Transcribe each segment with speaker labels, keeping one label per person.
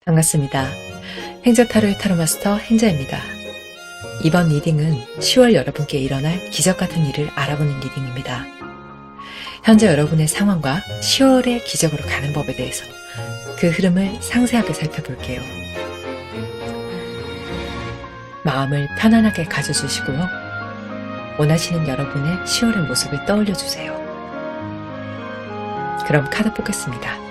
Speaker 1: 반갑습니다. 행자타로의 타로마스터 행자입니다. 이번 리딩은 10월 여러분께 일어날 기적같은 일을 알아보는 리딩입니다. 현재 여러분의 상황과 10월의 기적으로 가는 법에 대해서 그 흐름을 상세하게 살펴볼게요. 마음을 편안하게 가져주시고요. 원하시는 여러분의 10월의 모습을 떠올려주세요. 그럼 카드 뽑겠습니다.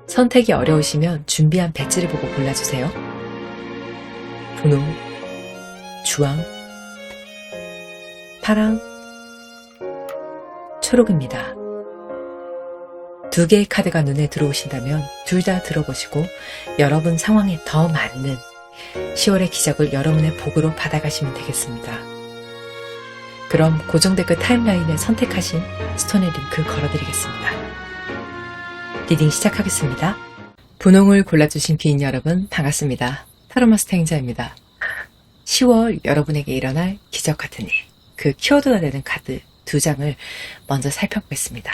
Speaker 1: 선택이 어려우시면 준비한 배지를 보고 골라주세요. 분홍, 주황, 파랑, 초록입니다. 두 개의 카드가 눈에 들어오신다면 둘 다 들어보시고 여러분 상황에 더 맞는 10월의 기적을 여러분의 복으로 받아가시면 되겠습니다. 그럼 고정된 그 타임라인에 선택하신 스톤의 링크 걸어드리겠습니다. 리딩 시작하겠습니다. 분홍을 골라주신 비인 여러분 반갑습니다. 타로마스터 행자입니다. 10월 여러분에게 일어날 기적같은 일, 그 키워드가 되는 카드 2장을 먼저 살펴보겠습니다.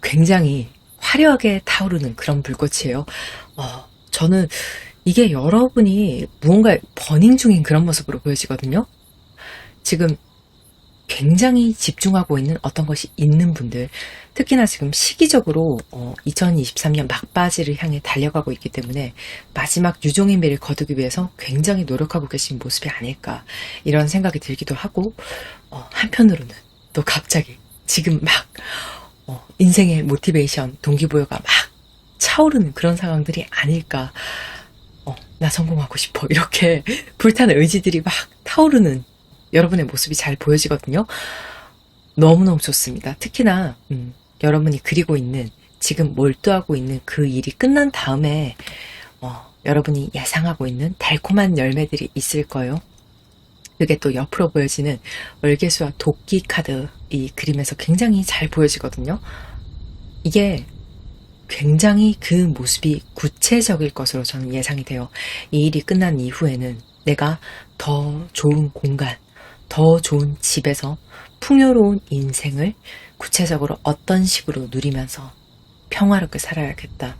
Speaker 1: 굉장히 화려하게 타오르는 그런 불꽃이에요. 저는 이게 여러분이 무언가 버닝 중인 그런 모습으로 보여지거든요. 지금 굉장히 집중하고 있는 어떤 것이 있는 분들, 특히나 지금 시기적으로 2023년 막바지를 향해 달려가고 있기 때문에 마지막 유종의 미를 거두기 위해서 굉장히 노력하고 계신 모습이 아닐까 이런 생각이 들기도 하고, 한편으로는 또 갑자기 지금 막 인생의 모티베이션, 동기부여가 막 차오르는 그런 상황들이 아닐까. 나 성공하고 싶어, 이렇게 불타는 의지들이 막 타오르는 여러분의 모습이 잘 보여지거든요. 너무너무 좋습니다. 특히나 여러분이 그리고 있는, 지금 몰두하고 있는 그 일이 끝난 다음에 여러분이 예상하고 있는 달콤한 열매들이 있을 거예요. 그게 또 옆으로 보여지는 월계수와 도끼 카드, 이 그림에서 굉장히 잘 보여지거든요. 이게 굉장히 그 모습이 구체적일 것으로 저는 예상이 돼요. 이 일이 끝난 이후에는 내가 더 좋은 공간, 더 좋은 집에서 풍요로운 인생을 구체적으로 어떤 식으로 누리면서 평화롭게 살아야겠다.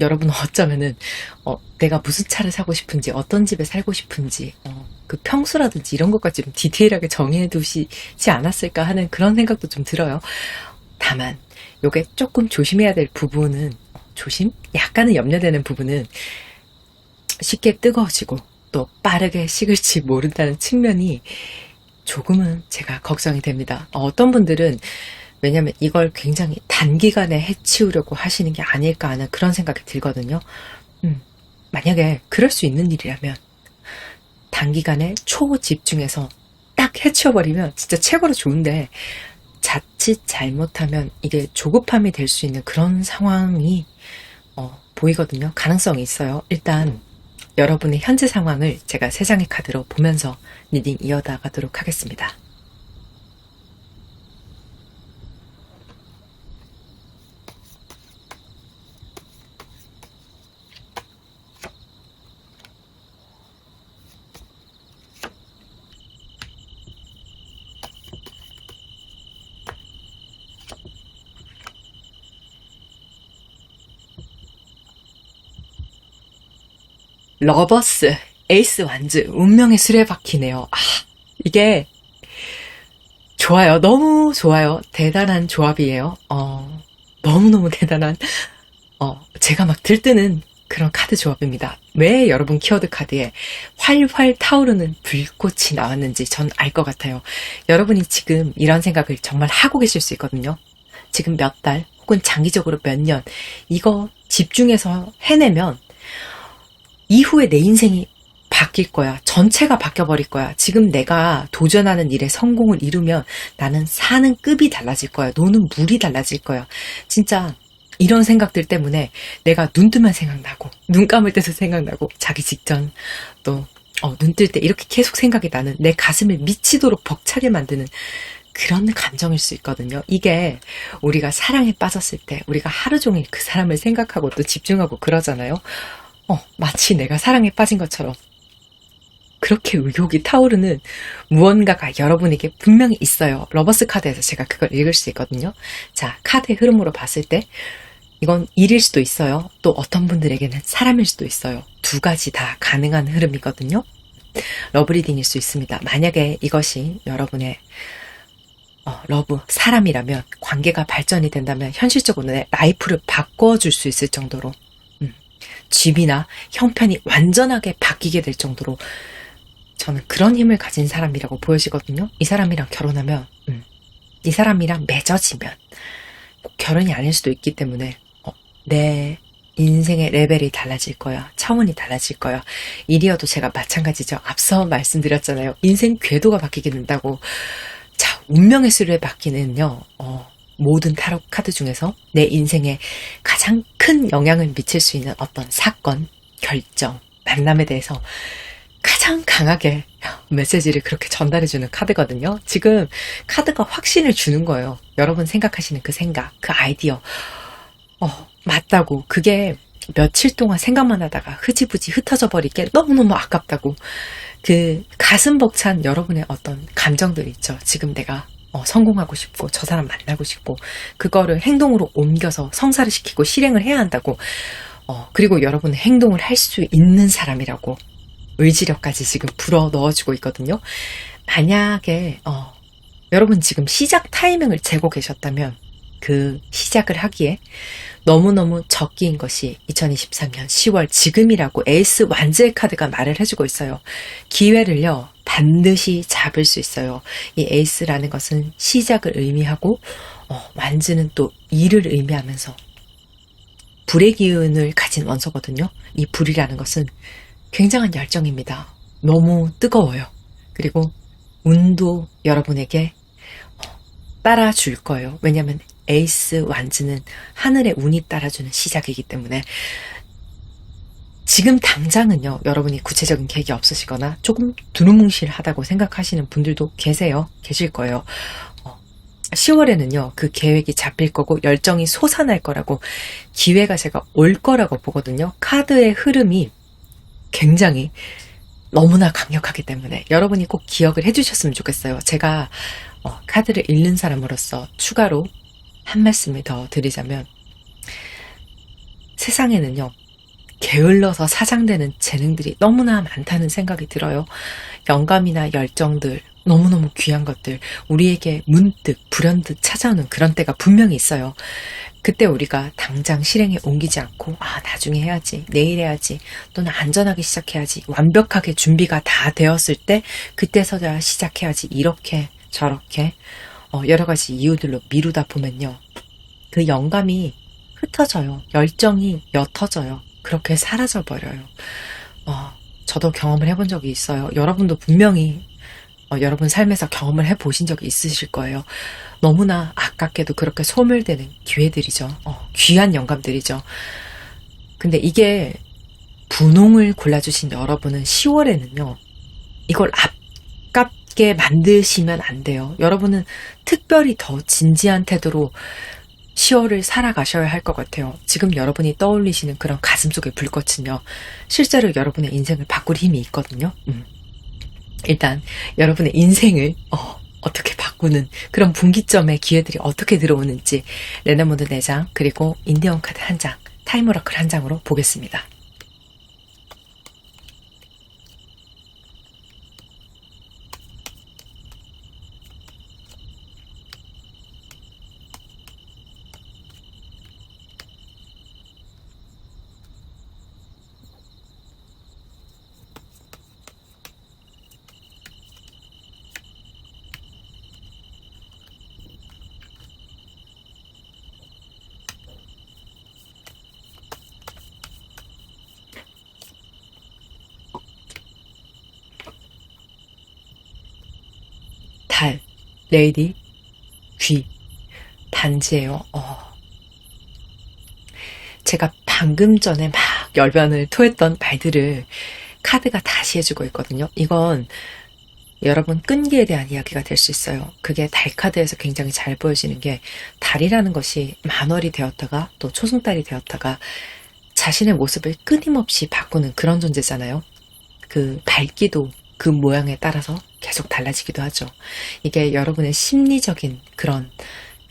Speaker 1: 여러분은 어쩌면은 내가 무슨 차를 사고 싶은지, 어떤 집에 살고 싶은지, 그 평수라든지 이런 것까지 좀 디테일하게 정해 두시지 않았을까 하는 그런 생각도 좀 들어요. 다만 요게 조금 조심해야 될 부분은, 약간은 염려되는 부분은 쉽게 뜨거워지고 또 빠르게 식을지 모른다는 측면이 조금은 제가 걱정이 됩니다. 어떤 분들은, 왜냐면 이걸 굉장히 단기간에 해치우려고 하시는 게 아닐까 하는 그런 생각이 들거든요. 만약에 그럴 수 있는 일이라면 단기간에 초집중해서 딱 해치워버리면 진짜 최고로 좋은데, 자칫 잘못하면 이게 조급함이 될 수 있는 그런 상황이 보이거든요. 가능성이 있어요. 일단 여러분의 현재 상황을 제가 3장의 카드로 보면서 리딩 이어나가도록 하겠습니다. 러버스, 에이스 완즈, 운명의 수레바퀴네요. 이게 좋아요. 너무 좋아요. 대단한 조합이에요. 너무너무 대단한, 제가 막 들뜨는 그런 카드 조합입니다. 왜 여러분 키워드 카드에 활활 타오르는 불꽃이 나왔는지 전 알 것 같아요. 여러분이 지금 이런 생각을 정말 하고 계실 수 있거든요. 지금 몇 달 혹은 장기적으로 몇 년 이거 집중해서 해내면 이후에 내 인생이 바뀔 거야. 전체가 바뀌어버릴 거야. 지금 내가 도전하는 일에 성공을 이루면 나는 사는 급이 달라질 거야. 노는 물이 달라질 거야. 진짜 이런 생각들 때문에 내가 눈 뜨면 생각나고 눈 감을 때도 생각나고 자기 직전 또 눈 뜰 때 이렇게 계속 생각이 나는 내 가슴을 미치도록 벅차게 만드는 그런 감정일 수 있거든요. 이게 우리가 사랑에 빠졌을 때 우리가 하루 종일 그 사람을 생각하고 또 집중하고 그러잖아요. 마치 내가 사랑에 빠진 것처럼 그렇게 의욕이 타오르는 무언가가 여러분에게 분명히 있어요. 러버스 카드에서 제가 그걸 읽을 수 있거든요. 자, 카드의 흐름으로 봤을 때 이건 일일 수도 있어요. 또 어떤 분들에게는 사람일 수도 있어요. 두 가지 다 가능한 흐름이거든요. 러브리딩일 수 있습니다. 만약에 이것이 여러분의 러브, 사람이라면 관계가 발전이 된다면 현실적으로 내 라이프를 바꿔줄 수 있을 정도로 집이나 형편이 완전하게 바뀌게 될 정도로 저는 그런 힘을 가진 사람이라고 보여지거든요. 이 사람이랑 결혼하면 이 사람이랑 맺어지면 꼭 결혼이 아닐 수도 있기 때문에 내 인생의 레벨이 달라질 거야. 차원이 달라질 거야. 이리어도 제가 마찬가지죠. 앞서 말씀드렸잖아요. 인생 궤도가 바뀌게 된다고. 자, 운명의 수레 바뀌는요. 모든 타로 카드 중에서 내 인생에 가장 큰 영향을 미칠 수 있는 어떤 사건, 결정, 만남에 대해서 가장 강하게 메시지를 그렇게 전달해주는 카드거든요. 지금 카드가 확신을 주는 거예요. 여러분 생각하시는 그 생각, 그 아이디어. 맞다고. 그게 며칠 동안 생각만 하다가 흐지부지 흩어져 버리게 너무너무 아깝다고. 그 가슴 벅찬 여러분의 어떤 감정들이 있죠. 지금 내가 성공하고 싶고 저 사람 만나고 싶고 그거를 행동으로 옮겨서 성사를 시키고 실행을 해야 한다고. 그리고 여러분은 행동을 할 수 있는 사람이라고 의지력까지 지금 불어 넣어주고 있거든요. 만약에 여러분 지금 시작 타이밍을 재고 계셨다면 그 시작을 하기에 너무너무 적기인 것이 2023년 10월 지금이라고 에이스 완즈의 카드가 말을 해주고 있어요. 기회를요 반드시 잡을 수 있어요. 이 에이스라는 것은 시작을 의미하고 완즈는 또 일을 의미하면서 불의 기운을 가진 원소거든요. 이 불이라는 것은 굉장한 열정입니다. 너무 뜨거워요. 그리고 운도 여러분에게 따라줄 거예요. 왜냐하면 에이스 완즈는 하늘의 운이 따라주는 시작이기 때문에 지금 당장은요. 여러분이 구체적인 계획이 없으시거나 조금 두루뭉실하다고 생각하시는 분들도 계실 거예요. 10월에는요. 그 계획이 잡힐 거고 열정이 솟아날 거라고 기회가 제가 올 거라고 보거든요. 카드의 흐름이 굉장히 너무나 강력하기 때문에 여러분이 꼭 기억을 해주셨으면 좋겠어요. 제가 카드를 읽는 사람으로서 추가로 한 말씀을 더 드리자면 세상에는요. 게을러서 사장되는 재능들이 너무나 많다는 생각이 들어요. 영감이나 열정들, 너무너무 귀한 것들 우리에게 문득 불현듯 찾아오는 그런 때가 분명히 있어요. 그때 우리가 당장 실행에 옮기지 않고 나중에 해야지, 내일 해야지, 또는 안전하게 시작해야지, 완벽하게 준비가 다 되었을 때 그때서야 시작해야지 이렇게 저렇게 여러 가지 이유들로 미루다 보면요. 그 영감이 흩어져요. 열정이 옅어져요. 그렇게 사라져버려요. 저도 경험을 해본 적이 있어요. 여러분도 분명히 여러분 삶에서 경험을 해보신 적이 있으실 거예요. 너무나 아깝게도 그렇게 소멸되는 기회들이죠. 귀한 영감들이죠. 근데 이게 분홍을 골라주신 여러분은 10월에는요. 이걸 아깝게 만드시면 안 돼요. 여러분은 특별히 더 진지한 태도로 10월을 살아가셔야 할 것 같아요. 지금 여러분이 떠올리시는 그런 가슴속의 불꽃은요. 실제로 여러분의 인생을 바꿀 힘이 있거든요. 일단 여러분의 인생을 어떻게 바꾸는 그런 분기점의 기회들이 어떻게 들어오는지 레너모드 4장 그리고 인디언 카드 1장 타임오라클 1장으로 보겠습니다. 레이디, 귀, 반지예요. 제가 방금 전에 막 열변을 토했던 말들을 카드가 다시 해주고 있거든요. 이건 여러분 끈기에 대한 이야기가 될 수 있어요. 그게 달 카드에서 굉장히 잘 보여지는 게, 달이라는 것이 만월이 되었다가 또 초승달이 되었다가 자신의 모습을 끊임없이 바꾸는 그런 존재잖아요. 그 밝기도 그 모양에 따라서 계속 달라지기도 하죠. 이게 여러분의 심리적인 그런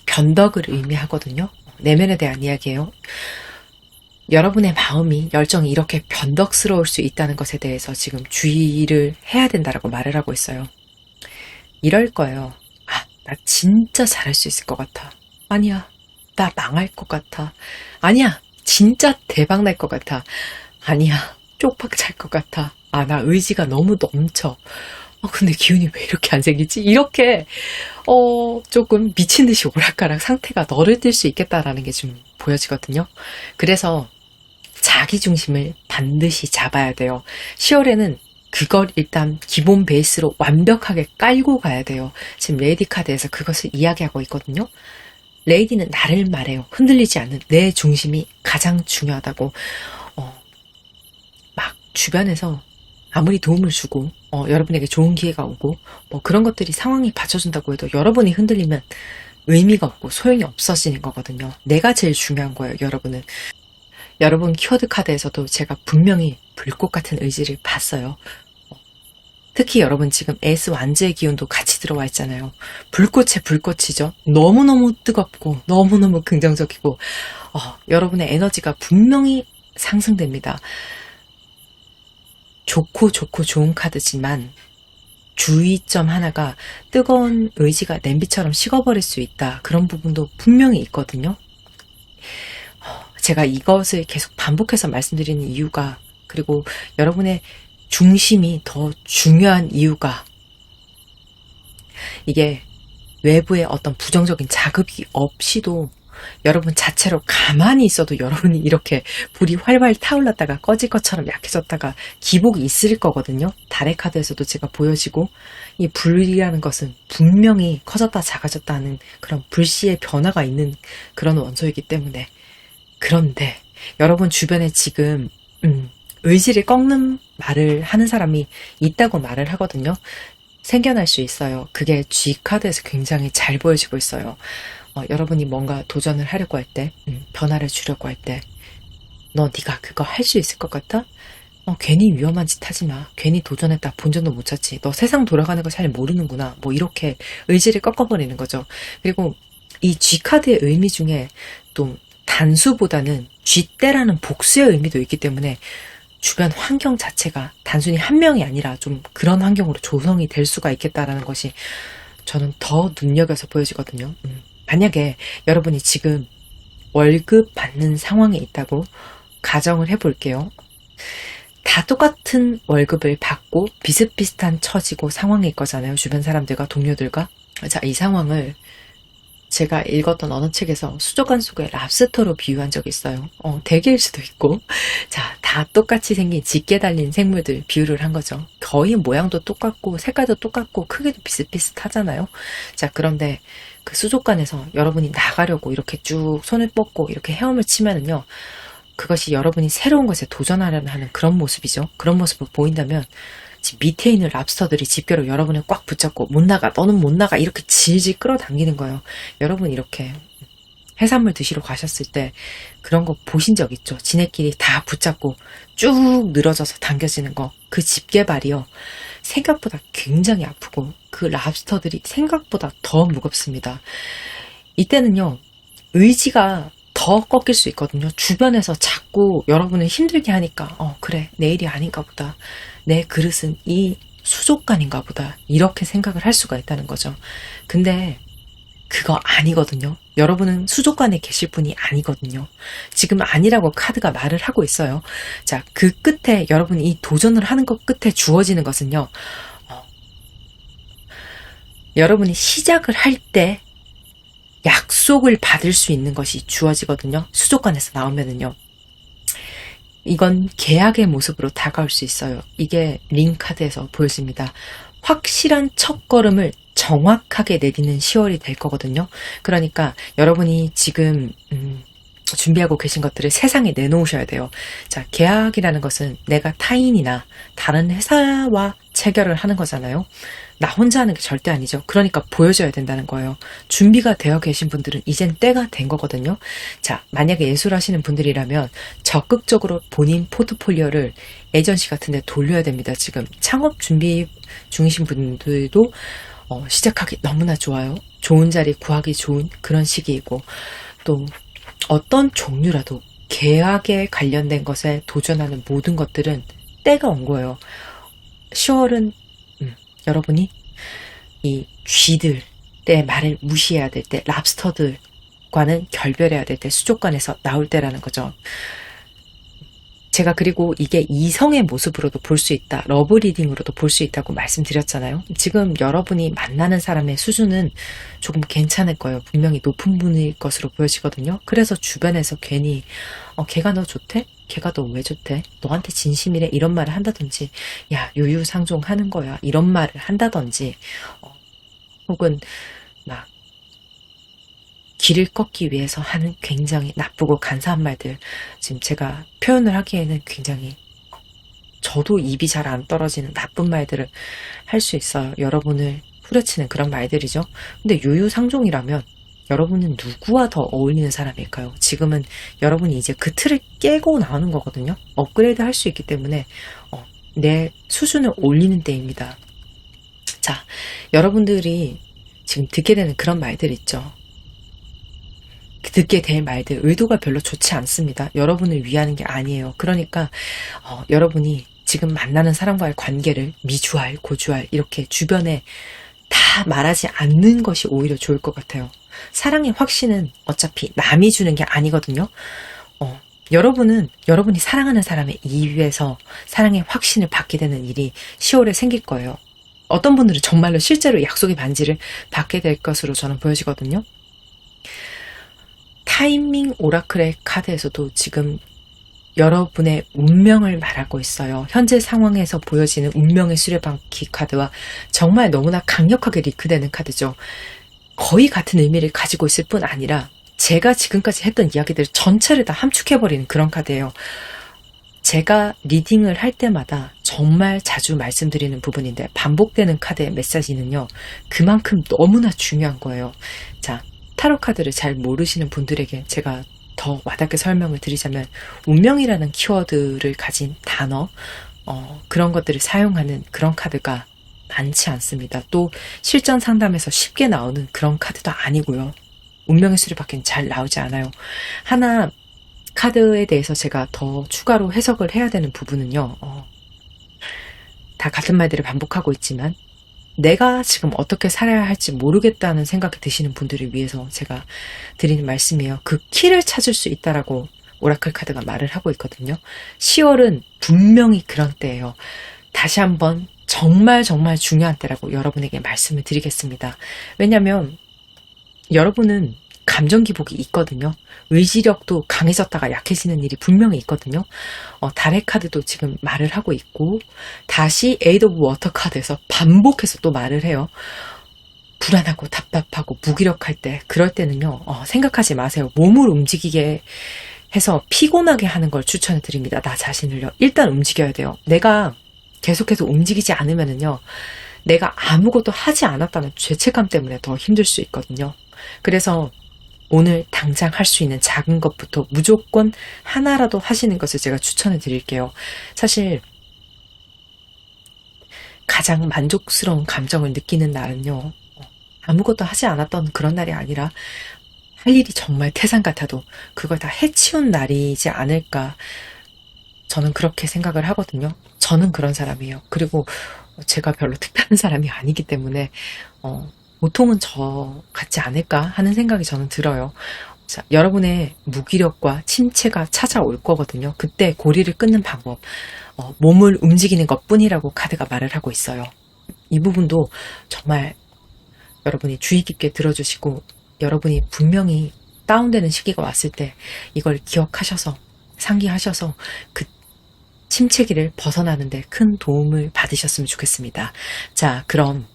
Speaker 1: 변덕을 의미하거든요. 내면에 대한 이야기예요. 여러분의 마음이, 열정이 이렇게 변덕스러울 수 있다는 것에 대해서 지금 주의를 해야 된다라고 말을 하고 있어요. 이럴 거예요. 아, 나 진짜 잘할 수 있을 것 같아. 아니야, 나 망할 것 같아. 아니야, 진짜 대박 날 것 같아. 아니야, 쪽박 찰 것 같아. 아, 나 의지가 너무 넘쳐. 근데 기운이 왜 이렇게 안 생기지? 이렇게 조금 미친 듯이 오락가락 상태가 너를 뛸 수 있겠다라는 게 좀 보여지거든요. 그래서 자기 중심을 반드시 잡아야 돼요. 10월에는 그걸 일단 기본 베이스로 완벽하게 깔고 가야 돼요. 지금 레이디 카드에서 그것을 이야기하고 있거든요. 레이디는 나를 말해요. 흔들리지 않는 내 중심이 가장 중요하다고. 막 주변에서 아무리 도움을 주고 여러분에게 좋은 기회가 오고 뭐 그런 것들이 상황이 받쳐준다고 해도 여러분이 흔들리면 의미가 없고 소용이 없어지는 거거든요. 내가 제일 중요한 거예요. 여러분 키워드 카드에서도 제가 분명히 불꽃 같은 의지를 봤어요. 특히 여러분 지금 에이스 완즈의 기운도 같이 들어와 있잖아요. 불꽃의 불꽃이죠. 너무너무 뜨겁고 너무너무 긍정적이고 여러분의 에너지가 분명히 상승됩니다. 좋고 좋은 카드지만 주의점 하나가, 뜨거운 의지가 냄비처럼 식어버릴 수 있다. 그런 부분도 분명히 있거든요. 제가 이것을 계속 반복해서 말씀드리는 이유가, 그리고 여러분의 중심이 더 중요한 이유가, 이게 외부의 어떤 부정적인 자극이 없이도 여러분 자체로 가만히 있어도 여러분이 이렇게 불이 활활 타올랐다가 꺼질 것처럼 약해졌다가 기복이 있을 거거든요. 달의 카드에서도 제가 보여지고, 이 불이라는 것은 분명히 커졌다 작아졌다 하는 그런 불씨의 변화가 있는 그런 원소이기 때문에. 그런데 여러분 주변에 지금 의지를 꺾는 말을 하는 사람이 있다고 말을 하거든요. 생겨날 수 있어요. 그게 G카드에서 굉장히 잘 보여지고 있어요. 여러분이 뭔가 도전을 하려고 할 때, 변화를 주려고 할 때, 네가 그거 할 수 있을 것 같아? 괜히 위험한 짓 하지 마. 괜히 도전했다 본전도 못 찾지. 너 세상 돌아가는 거 잘 모르는구나. 뭐 이렇게 의지를 꺾어버리는 거죠. 그리고 이 G카드의 의미 중에 또 단수보다는 쥐떼라는 복수의 의미도 있기 때문에 주변 환경 자체가 단순히 한 명이 아니라 좀 그런 환경으로 조성이 될 수가 있겠다라는 것이 저는 더 눈여겨서 보여지거든요. 만약에 여러분이 지금 월급 받는 상황에 있다고 가정을 해볼게요. 다 똑같은 월급을 받고 비슷비슷한 처지고 상황일 거잖아요. 주변 사람들과 동료들과. 자, 이 상황을 제가 읽었던 어느 책에서 수족관 속의 랍스터로 비유한 적이 있어요. 대게일 수도 있고. 자, 다 똑같이 생긴 짙게 달린 생물들 비유를 한 거죠. 거의 모양도 똑같고 색깔도 똑같고 크기도 비슷비슷하잖아요. 자, 그런데 그 수족관에서 여러분이 나가려고 이렇게 쭉 손을 뻗고 이렇게 헤엄을 치면은요, 그것이 여러분이 새로운 것에 도전하려는 하는 그런 모습이죠. 그런 모습을 보인다면 밑에 있는 랍스터들이 집게로 여러분을 꽉 붙잡고 못 나가, 너는 못 나가, 이렇게 질질 끌어당기는 거예요. 여러분 이렇게 해산물 드시러 가셨을 때 그런 거 보신 적 있죠? 지네끼리 다 붙잡고 쭉 늘어져서 당겨지는 거. 그 집게발이요, 생각보다 굉장히 아프고 그 랍스터들이 생각보다 더 무겁습니다. 이때는요, 의지가 더 꺾일 수 있거든요. 주변에서 자꾸 여러분을 힘들게 하니까 그래, 내 일이 아닌가 보다, 내 그릇은 이 수족관인가 보다, 이렇게 생각을 할 수가 있다는 거죠. 근데 그거 아니거든요. 여러분은 수족관에 계실 분이 아니거든요. 지금 아니라고 카드가 말을 하고 있어요. 자, 그 끝에 여러분이 이 도전을 하는 것 끝에 주어지는 것은요, 여러분이 시작을 할 때 약속을 받을 수 있는 것이 주어지거든요. 수족관에서 나오면은요, 이건 계약의 모습으로 다가올 수 있어요. 이게 링 카드에서 보여집니다. 확실한 첫걸음을 정확하게 내리는 10월이 될 거거든요. 그러니까 여러분이 지금 준비하고 계신 것들을 세상에 내놓으셔야 돼요. 자, 계약이라는 것은 내가 타인이나 다른 회사와 체결을 하는 거잖아요. 나 혼자 하는 게 절대 아니죠. 그러니까 보여줘야 된다는 거예요. 준비가 되어 계신 분들은 이젠 때가 된 거거든요. 자, 만약에 예술하시는 분들이라면 적극적으로 본인 포트폴리오를 에이전시 같은 데 돌려야 됩니다. 지금 창업 준비 중이신 분들도 시작하기 너무나 좋아요. 좋은 자리 구하기 좋은 그런 시기이고, 또 어떤 종류라도 계약에 관련된 것에 도전하는 모든 것들은 때가 온 거예요. 10월은 여러분이 이 쥐들 때 말을 무시해야 될 때, 랍스터들과는 결별해야 될 때, 수족관에서 나올 때라는 거죠. 제가 그리고 이게 이성의 모습으로도 볼 수 있다, 러브 리딩으로도 볼 수 있다고 말씀드렸잖아요. 지금 여러분이 만나는 사람의 수준은 조금 괜찮을 거예요. 분명히 높은 분일 것으로 보여지거든요. 그래서 주변에서 괜히 걔가 너 좋대? 걔가 너 왜 좋대? 너한테 진심이래? 이런 말을 한다든지, 야, 유유상종하는 거야, 이런 말을 한다든지, 혹은 막 길을 꺾기 위해서 하는 굉장히 나쁘고 간사한 말들, 지금 제가 표현을 하기에는 굉장히 저도 입이 잘 안 떨어지는 나쁜 말들을 할 수 있어요. 여러분을 후려치는 그런 말들이죠. 근데 유유상종이라면 여러분은 누구와 더 어울리는 사람일까요? 지금은 여러분이 이제 그 틀을 깨고 나오는 거거든요. 업그레이드 할 수 있기 때문에 내 수준을 올리는 때입니다. 자, 여러분들이 지금 듣게 되는 그런 말들 있죠. 듣게 될 말들, 의도가 별로 좋지 않습니다. 여러분을 위하는 게 아니에요. 그러니까 여러분이 지금 만나는 사람과의 관계를 미주알, 고주알 이렇게 주변에 다 말하지 않는 것이 오히려 좋을 것 같아요. 사랑의 확신은 어차피 남이 주는 게 아니거든요. 여러분이 사랑하는 사람의 입에서 사랑의 확신을 받게 되는 일이 10월에 생길 거예요. 어떤 분들은 정말로 실제로 약속의 반지를 받게 될 것으로 저는 보여지거든요. 타이밍 오라클의 카드에서도 지금 여러분의 운명을 말하고 있어요. 현재 상황에서 보여지는 운명의 수레바퀴 카드와 정말 너무나 강력하게 리크되는 카드죠. 거의 같은 의미를 가지고 있을 뿐 아니라 제가 지금까지 했던 이야기들 전체를 다 함축해버리는 그런 카드예요. 제가 리딩을 할 때마다 정말 자주 말씀드리는 부분인데, 반복되는 카드의 메시지는요, 그만큼 너무나 중요한 거예요. 자, 타로 카드를 잘 모르시는 분들에게 제가 더 와닿게 설명을 드리자면, 운명이라는 키워드를 가진 단어, 그런 것들을 사용하는 그런 카드가 많지 않습니다. 또 실전 상담에서 쉽게 나오는 그런 카드도 아니고요. 운명의 수리밖에 잘 나오지 않아요. 하나 카드에 대해서 제가 더 추가로 해석을 해야 되는 부분은요, 다 같은 말들을 반복하고 있지만 내가 지금 어떻게 살아야 할지 모르겠다는 생각이 드시는 분들을 위해서 제가 드리는 말씀이에요. 그 키를 찾을 수 있다라고 오라클 카드가 말을 하고 있거든요. 10월은 분명히 그런 때예요. 다시 한번 정말 중요한 때라고 여러분에게 말씀을 드리겠습니다. 왜냐하면 여러분은 감정 기복이 있거든요. 의지력도 강해졌다가 약해지는 일이 분명히 있거든요. 달의 카드도 지금 말을 하고 있고, 다시 에이드 오브 워터 카드에서 반복해서 또 말을 해요. 불안하고 답답하고 무기력할 때, 그럴 때는요, 생각하지 마세요. 몸을 움직이게 해서 피곤하게 하는 걸 추천해 드립니다. 나 자신을요. 일단 움직여야 돼요. 내가 계속해서 움직이지 않으면은요, 내가 아무것도 하지 않았다는 죄책감 때문에 더 힘들 수 있거든요. 그래서 오늘 당장 할 수 있는 작은 것부터 무조건 하나라도 하시는 것을 제가 추천해 드릴게요. 사실 가장 만족스러운 감정을 느끼는 날은요, 아무것도 하지 않았던 그런 날이 아니라 할 일이 정말 태산 같아도 그걸 다 해치운 날이지 않을까, 저는 그렇게 생각을 하거든요. 저는 그런 사람이에요. 그리고 제가 별로 특별한 사람이 아니기 때문에 보통은 저 같지 않을까 하는 생각이 저는 들어요. 자, 여러분의 무기력과 침체가 찾아올 거거든요. 그때 고리를 끊는 방법, 몸을 움직이는 것 뿐이라고 카드가 말을 하고 있어요. 이 부분도 정말 여러분이 주의 깊게 들어주시고, 여러분이 분명히 다운되는 시기가 왔을 때 이걸 기억하셔서 상기하셔서 그 침체기를 벗어나는데 큰 도움을 받으셨으면 좋겠습니다. 자, 그럼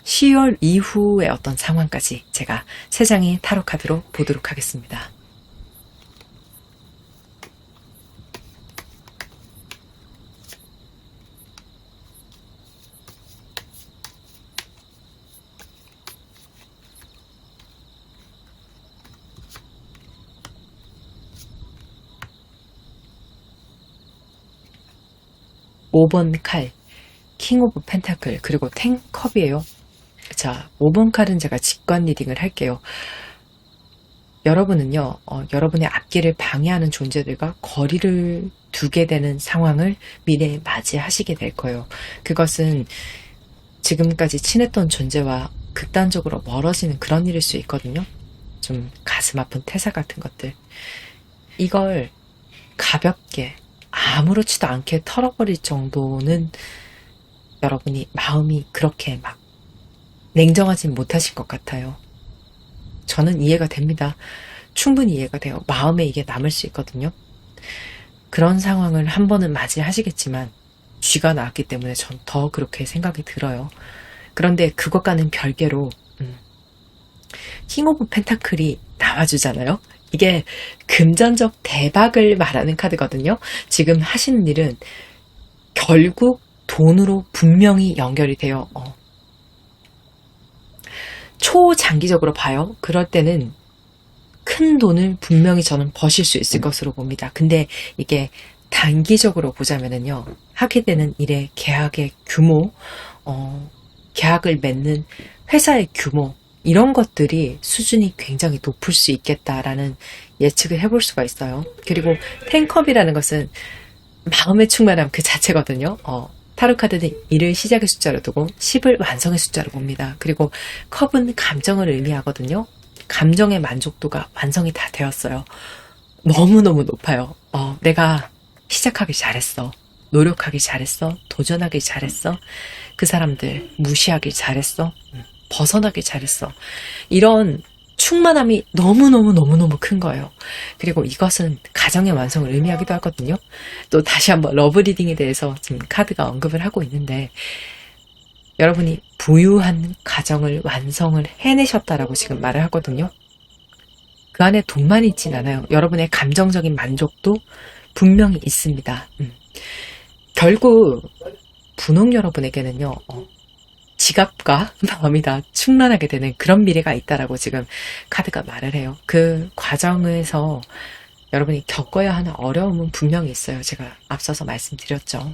Speaker 1: 10월 이후의 어떤 상황까지 제가 3장의 타로 카드로 보도록 하겠습니다. 오 번 칼, 킹 오브 펜타클, 그리고 10컵이에요. 자, 5번 칼은 제가 직관 리딩을 할게요. 여러분은요, 여러분의 앞길을 방해하는 존재들과 거리를 두게 되는 상황을 미래에 맞이하시게 될 거예요. 그것은 지금까지 친했던 존재와 극단적으로 멀어지는 그런 일일 수 있거든요. 좀 가슴 아픈 태사 같은 것들. 이걸 가볍게 아무렇지도 않게 털어버릴 정도는 여러분이 마음이 그렇게 막 냉정하진 못하실 것 같아요. 저는 이해가 됩니다. 충분히 이해가 돼요. 마음에 이게 남을 수 있거든요. 그런 상황을 한 번은 맞이하시겠지만 쥐가 나왔기 때문에 전 더 그렇게 생각이 들어요. 그런데 그것과는 별개로 킹 오브 펜타클이 나와주잖아요. 이게 금전적 대박을 말하는 카드거든요. 지금 하시는 일은 결국 돈으로 분명히 연결이 돼요. 초장기적으로 봐요. 그럴 때는 큰 돈을 분명히 저는 버실 수 있을 것으로 봅니다. 근데 이게 단기적으로 보자면은요, 하게 되는 일의 계약의 규모, 계약을 맺는 회사의 규모, 이런 것들이 수준이 굉장히 높을 수 있겠다라는 예측을 해볼 수가 있어요. 그리고 10컵이라는 것은 마음의 충만함 그 자체거든요. 타로카드는 1을 시작의 숫자로 두고 10을 완성의 숫자로 봅니다. 그리고 컵은 감정을 의미하거든요. 감정의 만족도가 완성이 다 되었어요. 너무너무 높아요. 내가 시작하기 잘했어. 노력하기 잘했어. 도전하기 잘했어. 그 사람들 무시하기 잘했어. 벗어나기 잘했어. 이런 충만함이 너무너무 큰 거예요. 그리고 이것은 가정의 완성을 의미하기도 하거든요. 또 다시 한번 러브 리딩에 대해서 지금 카드가 언급을 하고 있는데, 여러분이 부유한 가정을 완성을 해내셨다라고 지금 말을 하거든요. 그 안에 돈만 있진 않아요. 여러분의 감정적인 만족도 분명히 있습니다. 결국 분홍 여러분에게는요, 지갑과 마음이 다 충만하게 되는 그런 미래가 있다라고 지금 카드가 말을 해요. 그 과정에서 여러분이 겪어야 하는 어려움은 분명히 있어요. 제가 앞서서 말씀드렸죠.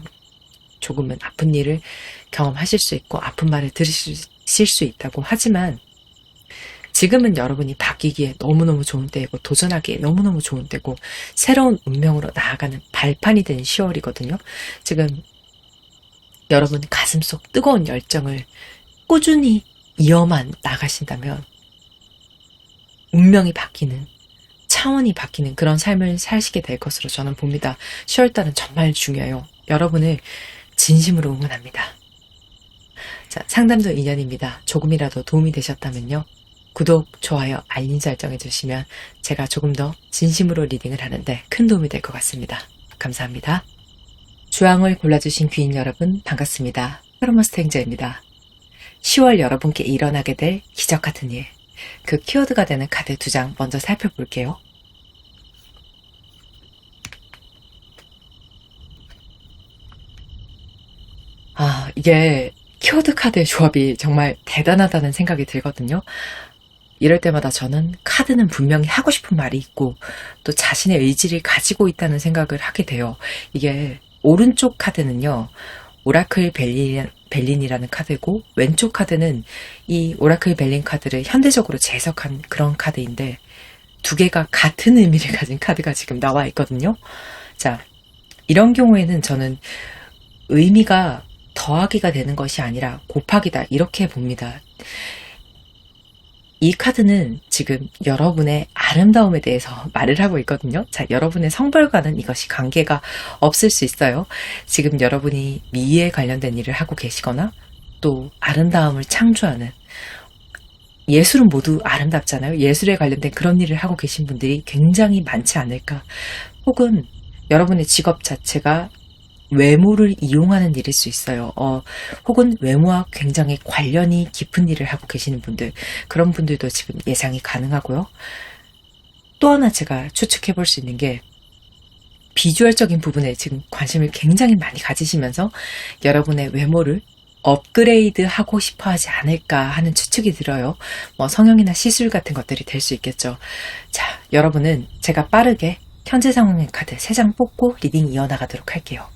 Speaker 1: 조금은 아픈 일을 경험하실 수 있고 아픈 말을 들으실 수 있다고. 하지만 지금은 여러분이 바뀌기에 너무너무 좋은 때이고 도전하기에 너무너무 좋은 때고 새로운 운명으로 나아가는 발판이 된 10월이거든요. 지금 여러분 가슴속 뜨거운 열정을 꾸준히 이어만 나가신다면 운명이 바뀌는, 차원이 바뀌는 그런 삶을 사시게 될 것으로 저는 봅니다. 10월달은 정말 중요해요. 여러분을 진심으로 응원합니다. 자, 상담도 인연입니다. 조금이라도 도움이 되셨다면요, 구독, 좋아요, 알림 설정 해주시면 제가 조금 더 진심으로 리딩을 하는데 큰 도움이 될 것 같습니다. 감사합니다. 주황을 골라주신 귀인 여러분 반갑습니다. 타로마스터 행자입니다. 10월 여러분께 일어나게 될 기적 같은 일, 그 키워드가 되는 카드 2장 먼저 살펴볼게요. 이게 키워드 카드의 조합이 정말 대단하다는 생각이 들거든요. 이럴 때마다 저는 카드는 분명히 하고 싶은 말이 있고 또 자신의 의지를 가지고 있다는 생각을 하게 돼요. 이게 오른쪽 카드는요, 오라클 벨린이라는 카드고, 왼쪽 카드는 이 오라클 벨린 카드를 현대적으로 재해석한 그런 카드인데, 두 개가 같은 의미를 가진 카드가 지금 나와 있거든요. 자, 이런 경우에는 저는 의미가 더하기가 되는 것이 아니라 곱하기다, 이렇게 봅니다. 이 카드는 지금 여러분의 아름다움에 대해서 말을 하고 있거든요. 자, 여러분의 성별과는 이것이 관계가 없을 수 있어요. 지금 여러분이 미에 관련된 일을 하고 계시거나 또 아름다움을 창조하는, 예술은 모두 아름답잖아요. 예술에 관련된 그런 일을 하고 계신 분들이 굉장히 많지 않을까. 혹은 여러분의 직업 자체가 외모를 이용하는 일일 수 있어요. 혹은 외모와 굉장히 관련이 깊은 일을 하고 계시는 분들, 그런 분들도 지금 예상이 가능하고요. 또 하나 제가 추측해 볼 수 있는 게 비주얼적인 부분에 지금 관심을 굉장히 많이 가지시면서 여러분의 외모를 업그레이드 하고 싶어 하지 않을까 하는 추측이 들어요. 뭐 성형이나 시술 같은 것들이 될 수 있겠죠. 자, 여러분은 제가 빠르게 현재 상황의 카드 3장 뽑고 리딩 이어나가도록 할게요.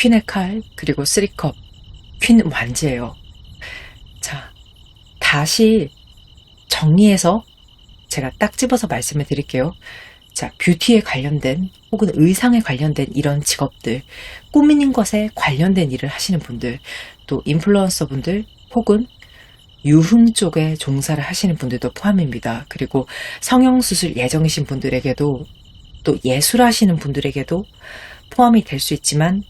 Speaker 1: 퀸의 칼, 그리고 3컵, 퀸 완지예요. 자, 다시 정리해서 제가 딱 집어서 말씀을 드릴게요. 자, 뷰티에 관련된 혹은 의상에 관련된 이런 직업들, 꾸미는 것에 관련된 일을 하시는 분들, 또 인플루언서 분들 혹은 유흥 쪽에 종사를 하시는 분들도 포함입니다. 그리고 성형수술 예정이신 분들에게도 또 예술하시는 분들에게도 포함이 될 수 있지만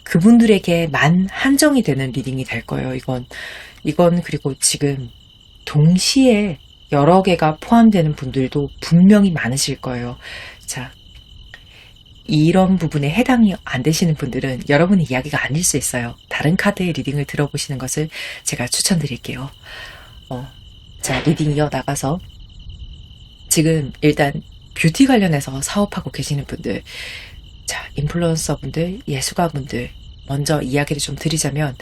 Speaker 1: 그분들에게만 한정이 되는 리딩이 될 거예요. 이건 그리고 지금 동시에 여러 개가 포함되는 분들도 분명히 많으실 거예요. 자, 이런 부분에 해당이 안 되시는 분들은 여러분의 이야기가 아닐 수 있어요. 다른 카드의 리딩을 들어보시는 것을 제가 추천드릴게요. 자, 리딩 이어나가서 지금 일단 뷰티 관련해서 사업하고 계시는 분들, 자, 인플루언서 분들, 예술가 분들, 먼저 이야기를 좀 드리자면,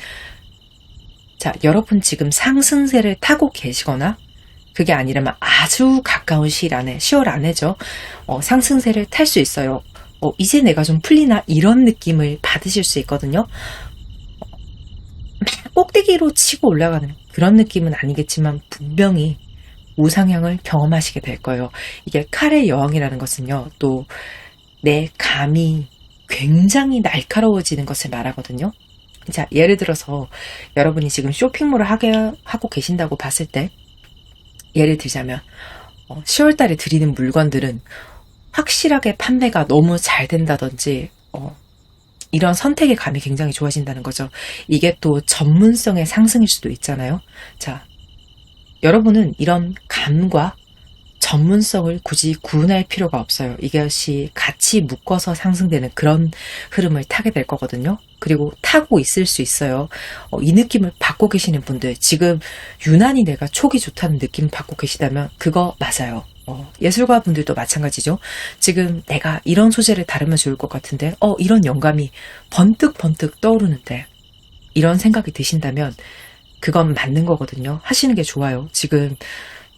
Speaker 1: 자, 여러분 지금 상승세를 타고 계시거나, 그게 아니라면 아주 가까운 시일 안에, 10월 안에죠. 상승세를 탈 수 있어요. 이제 내가 좀 풀리나? 이런 느낌을 받으실 수 있거든요. 꼭대기로 치고 올라가는 그런 느낌은 아니겠지만, 분명히 우상향을 경험하시게 될 거예요. 이게 칼의 여왕이라는 것은요, 또, 내 감이 굉장히 날카로워지는 것을 말하거든요. 자, 예를 들어서 여러분이 지금 쇼핑몰을 하고 계신다고 봤을 때, 예를 들자면 10월 달에 드리는 물건들은 확실하게 판매가 너무 잘 된다든지 이런 선택의 감이 굉장히 좋아진다는 거죠. 이게 또 전문성의 상승일 수도 있잖아요. 자, 여러분은 이런 감과 전문성을 굳이 구분할 필요가 없어요. 이것이 같이 묶어서 상승되는 그런 흐름을 타게 될 거거든요. 그리고 타고 있을 수 있어요. 이 느낌을 받고 계시는 분들, 지금 유난히 내가 촉이 좋다는 느낌을 받고 계시다면 그거 맞아요. 예술가 분들도 마찬가지죠. 지금 내가 이런 소재를 다루면 좋을 것 같은데 이런 영감이 번뜩번뜩 떠오르는데 이런 생각이 드신다면 그건 맞는 거거든요. 하시는 게 좋아요. 지금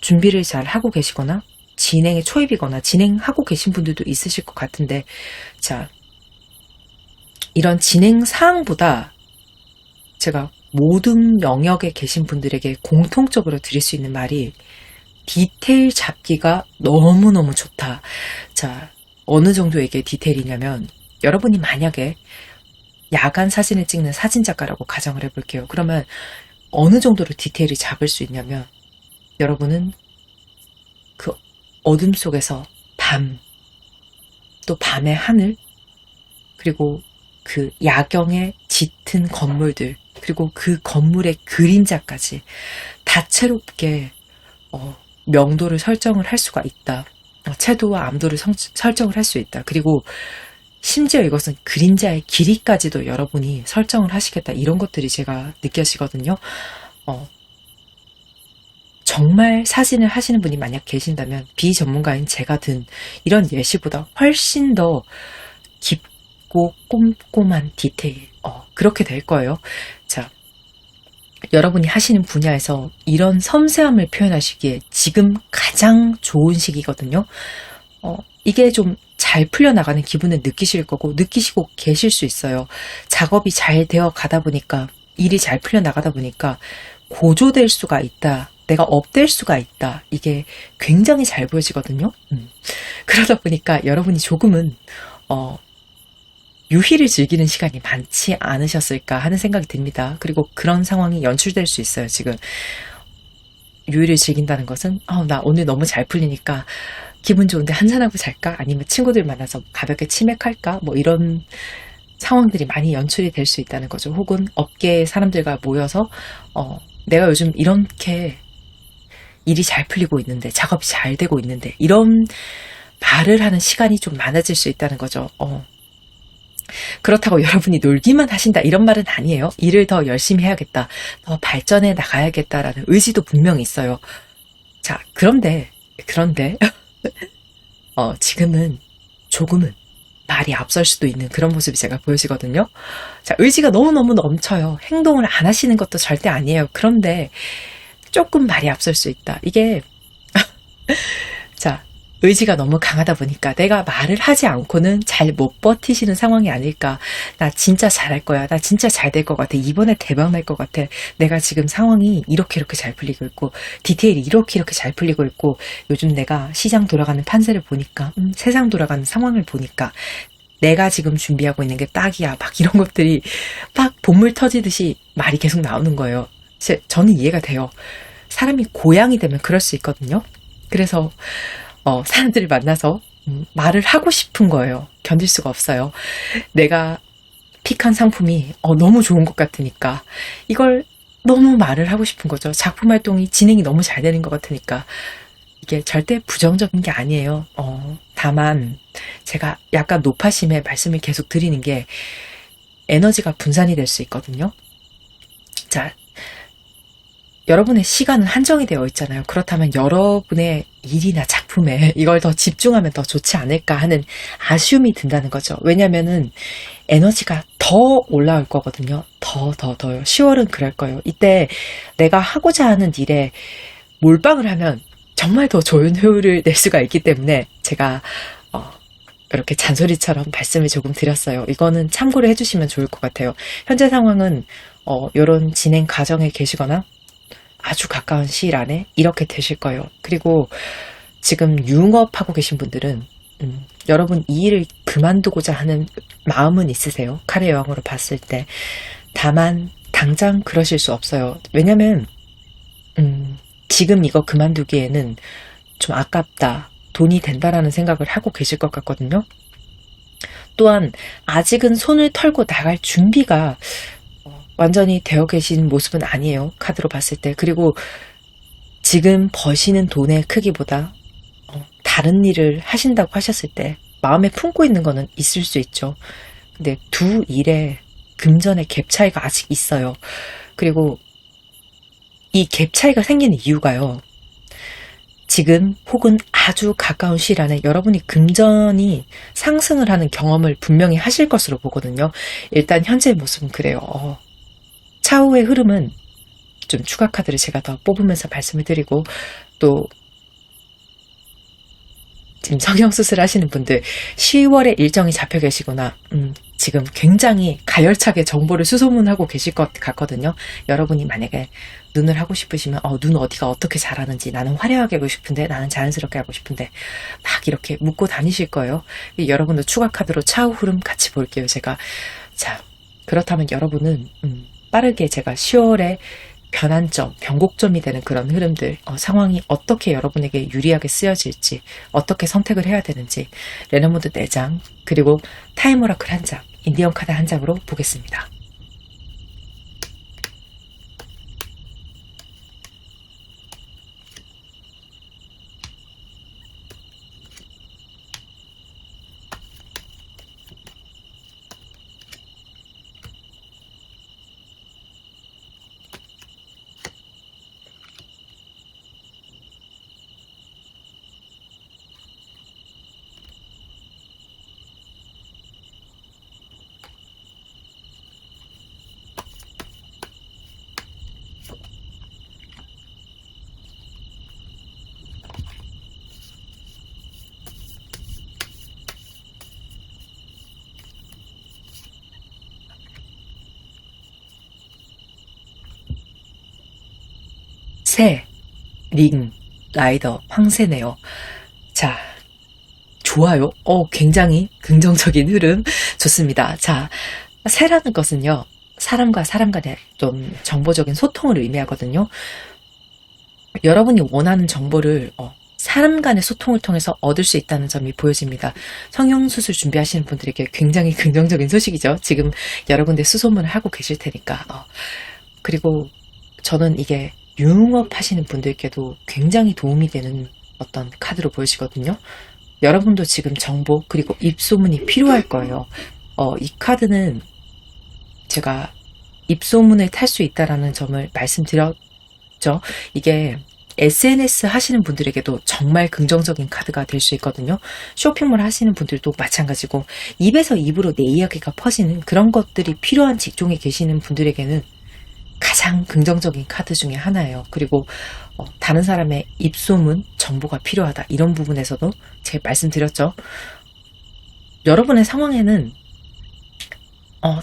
Speaker 1: 준비를 잘 하고 계시거나 진행에 초입이거나 진행하고 계신 분들도 있으실 것 같은데, 자, 이런 진행 사항보다 제가 모든 영역에 계신 분들에게 공통적으로 드릴 수 있는 말이 디테일 잡기가 너무너무 좋다. 자, 어느 정도에게 디테일이냐면 여러분이 만약에 야간 사진을 찍는 사진작가라고 가정을 해볼게요. 그러면 어느 정도로 디테일을 잡을 수 있냐면 여러분은 그 어둠 속에서 밤, 또 밤의 하늘, 그리고 그 야경에 짙은 건물들, 그리고 그 건물의 그림자까지 다채롭게 명도를 설정을 할 수가 있다. 채도와 암도를 설정을 할 수 있다. 그리고 심지어 이것은 그림자의 길이까지도 여러분이 설정을 하시겠다. 이런 것들이 제가 느껴지거든요. 정말 사진을 하시는 분이 만약 계신다면 비전문가인 제가 든 이런 예시보다 훨씬 더 깊고 꼼꼼한 디테일, 그렇게 될 거예요. 자, 여러분이 하시는 분야에서 이런 섬세함을 표현하시기에 지금 가장 좋은 시기거든요. 이게 좀 잘 풀려나가는 기분을 느끼실 거고 느끼시고 계실 수 있어요. 작업이 잘 되어 가다 보니까, 일이 잘 풀려나가다 보니까 고조될 수가 있다. 내가 업될 수가 있다. 이게 굉장히 잘 보여지거든요. 그러다 보니까 여러분이 조금은 유희를 즐기는 시간이 많지 않으셨을까 하는 생각이 듭니다. 그리고 그런 상황이 연출될 수 있어요. 지금 유희를 즐긴다는 것은 나 오늘 너무 잘 풀리니까 기분 좋은데 한잔하고 잘까? 아니면 친구들 만나서 가볍게 치맥할까? 뭐 이런 상황들이 많이 연출이 될 수 있다는 거죠. 혹은 업계 사람들과 모여서 내가 요즘 이렇게 일이 잘 풀리고 있는데, 작업이 잘 되고 있는데, 이런 말을 하는 시간이 좀 많아질 수 있다는 거죠. 그렇다고 여러분이 놀기만 하신다 이런 말은 아니에요. 일을 더 열심히 해야겠다, 더 발전해 나가야겠다라는 의지도 분명히 있어요. 자, 그런데 지금은 조금은 말이 앞설 수도 있는 그런 모습이 제가 보여지거든요. 자, 의지가 너무너무 넘쳐요. 행동을 안 하시는 것도 절대 아니에요. 그런데 조금 말이 앞설 수 있다. 이게 자, 의지가 너무 강하다 보니까 내가 말을 하지 않고는 잘 못 버티시는 상황이 아닐까. 나 진짜 잘할 거야. 나 진짜 잘 될 것 같아. 이번에 대박 날 것 같아. 내가 지금 상황이 이렇게 잘 풀리고 있고, 디테일이 이렇게 잘 풀리고 있고, 요즘 내가 시장 돌아가는 판세를 보니까, 세상 돌아가는 상황을 보니까, 내가 지금 준비하고 있는 게 딱이야. 막 이런 것들이 막 본물 터지듯이 말이 계속 나오는 거예요. 저는 이해가 돼요. 사람이 고양이 되면 그럴 수 있거든요. 그래서 사람들을 만나서 말을 하고 싶은 거예요. 견딜 수가 없어요. 내가 픽한 상품이 너무 좋은 것 같으니까 이걸 너무 말을 하고 싶은 거죠. 작품 활동이 진행이 너무 잘 되는 것 같으니까. 이게 절대 부정적인 게 아니에요. 다만 제가 약간 노파심에 말씀을 계속 드리는 게, 에너지가 분산이 될 수 있거든요. 자, 여러분의 시간은 한정이 되어 있잖아요. 그렇다면 여러분의 일이나 작품에 이걸 더 집중하면 더 좋지 않을까 하는 아쉬움이 든다는 거죠. 왜냐면은 에너지가 더 올라올 거거든요. 더요. 10월은 그럴 거예요. 이때 내가 하고자 하는 일에 몰빵을 하면 정말 더 좋은 효율을 낼 수가 있기 때문에 제가 이렇게 잔소리처럼 말씀을 조금 드렸어요. 이거는 참고를 해주시면 좋을 것 같아요. 현재 상황은 이런 진행 과정에 계시거나 아주 가까운 시일 안에 이렇게 되실 거예요. 그리고 지금 융업하고 계신 분들은 여러분 이 일을 그만두고자 하는 마음은 있으세요. 칼의 여왕으로 봤을 때. 다만 당장 그러실 수 없어요. 왜냐면 지금 이거 그만두기에는 좀 아깝다, 돈이 된다라는 생각을 하고 계실 것 같거든요. 또한 아직은 손을 털고 나갈 준비가 완전히 되어 계신 모습은 아니에요. 카드로 봤을 때. 그리고 지금 버시는 돈의 크기보다 다른 일을 하신다고 하셨을 때 마음에 품고 있는 거는 있을 수 있죠. 근데 두 일의 금전의 갭 차이가 아직 있어요. 그리고 이 갭 차이가 생기는 이유가요. 지금 혹은 아주 가까운 시일 안에 여러분이 금전이 상승을 하는 경험을 분명히 하실 것으로 보거든요. 일단 현재의 모습은 그래요. 차후의 흐름은 좀 추가 카드를 제가 더 뽑으면서 말씀을 드리고, 또 지금 성형수술 하시는 분들 10월에 일정이 잡혀 계시거나 지금 굉장히 가열차게 정보를 수소문하고 계실 것 같거든요. 여러분이 만약에 눈을 하고 싶으시면 눈 어디가 어떻게 자라는지, 나는 화려하게 하고 싶은데, 나는 자연스럽게 하고 싶은데 막 이렇게 묻고 다니실 거예요. 여러분도 추가 카드로 차후 흐름 같이 볼게요. 제가. 자, 그렇다면 여러분은 빠르게 제가 10월에 변환점, 변곡점이 되는 그런 흐름들, 상황이 어떻게 여러분에게 유리하게 쓰여질지, 어떻게 선택을 해야 되는지, 레너모드 4장, 그리고 타임 오라클 1장, 인디언 카드 1장으로 보겠습니다. 새, 링, 라이더, 황새네요. 자, 좋아요. 굉장히 긍정적인 흐름. 좋습니다. 자, 새라는 것은요, 사람과 사람 간의 좀 정보적인 소통을 의미하거든요. 여러분이 원하는 정보를 사람 간의 소통을 통해서 얻을 수 있다는 점이 보여집니다. 성형수술 준비하시는 분들에게 굉장히 긍정적인 소식이죠. 지금 여러 군데 수소문을 하고 계실 테니까. 그리고 저는 이게 유흥업 하시는 분들께도 굉장히 도움이 되는 어떤 카드로 보여지거든요. 여러분도 지금 정보 그리고 입소문이 필요할 거예요. 이 카드는 제가 입소문을 탈 수 있다라는 점을 말씀드렸죠. 이게 SNS 하시는 분들에게도 정말 긍정적인 카드가 될 수 있거든요. 쇼핑몰 하시는 분들도 마찬가지고 입에서 입으로 내 이야기가 퍼지는 그런 것들이 필요한 직종에 계시는 분들에게는 가장 긍정적인 카드 중에 하나예요. 그리고 다른 사람의 입소문, 정보가 필요하다. 이런 부분에서도 제가 말씀드렸죠. 여러분의 상황에는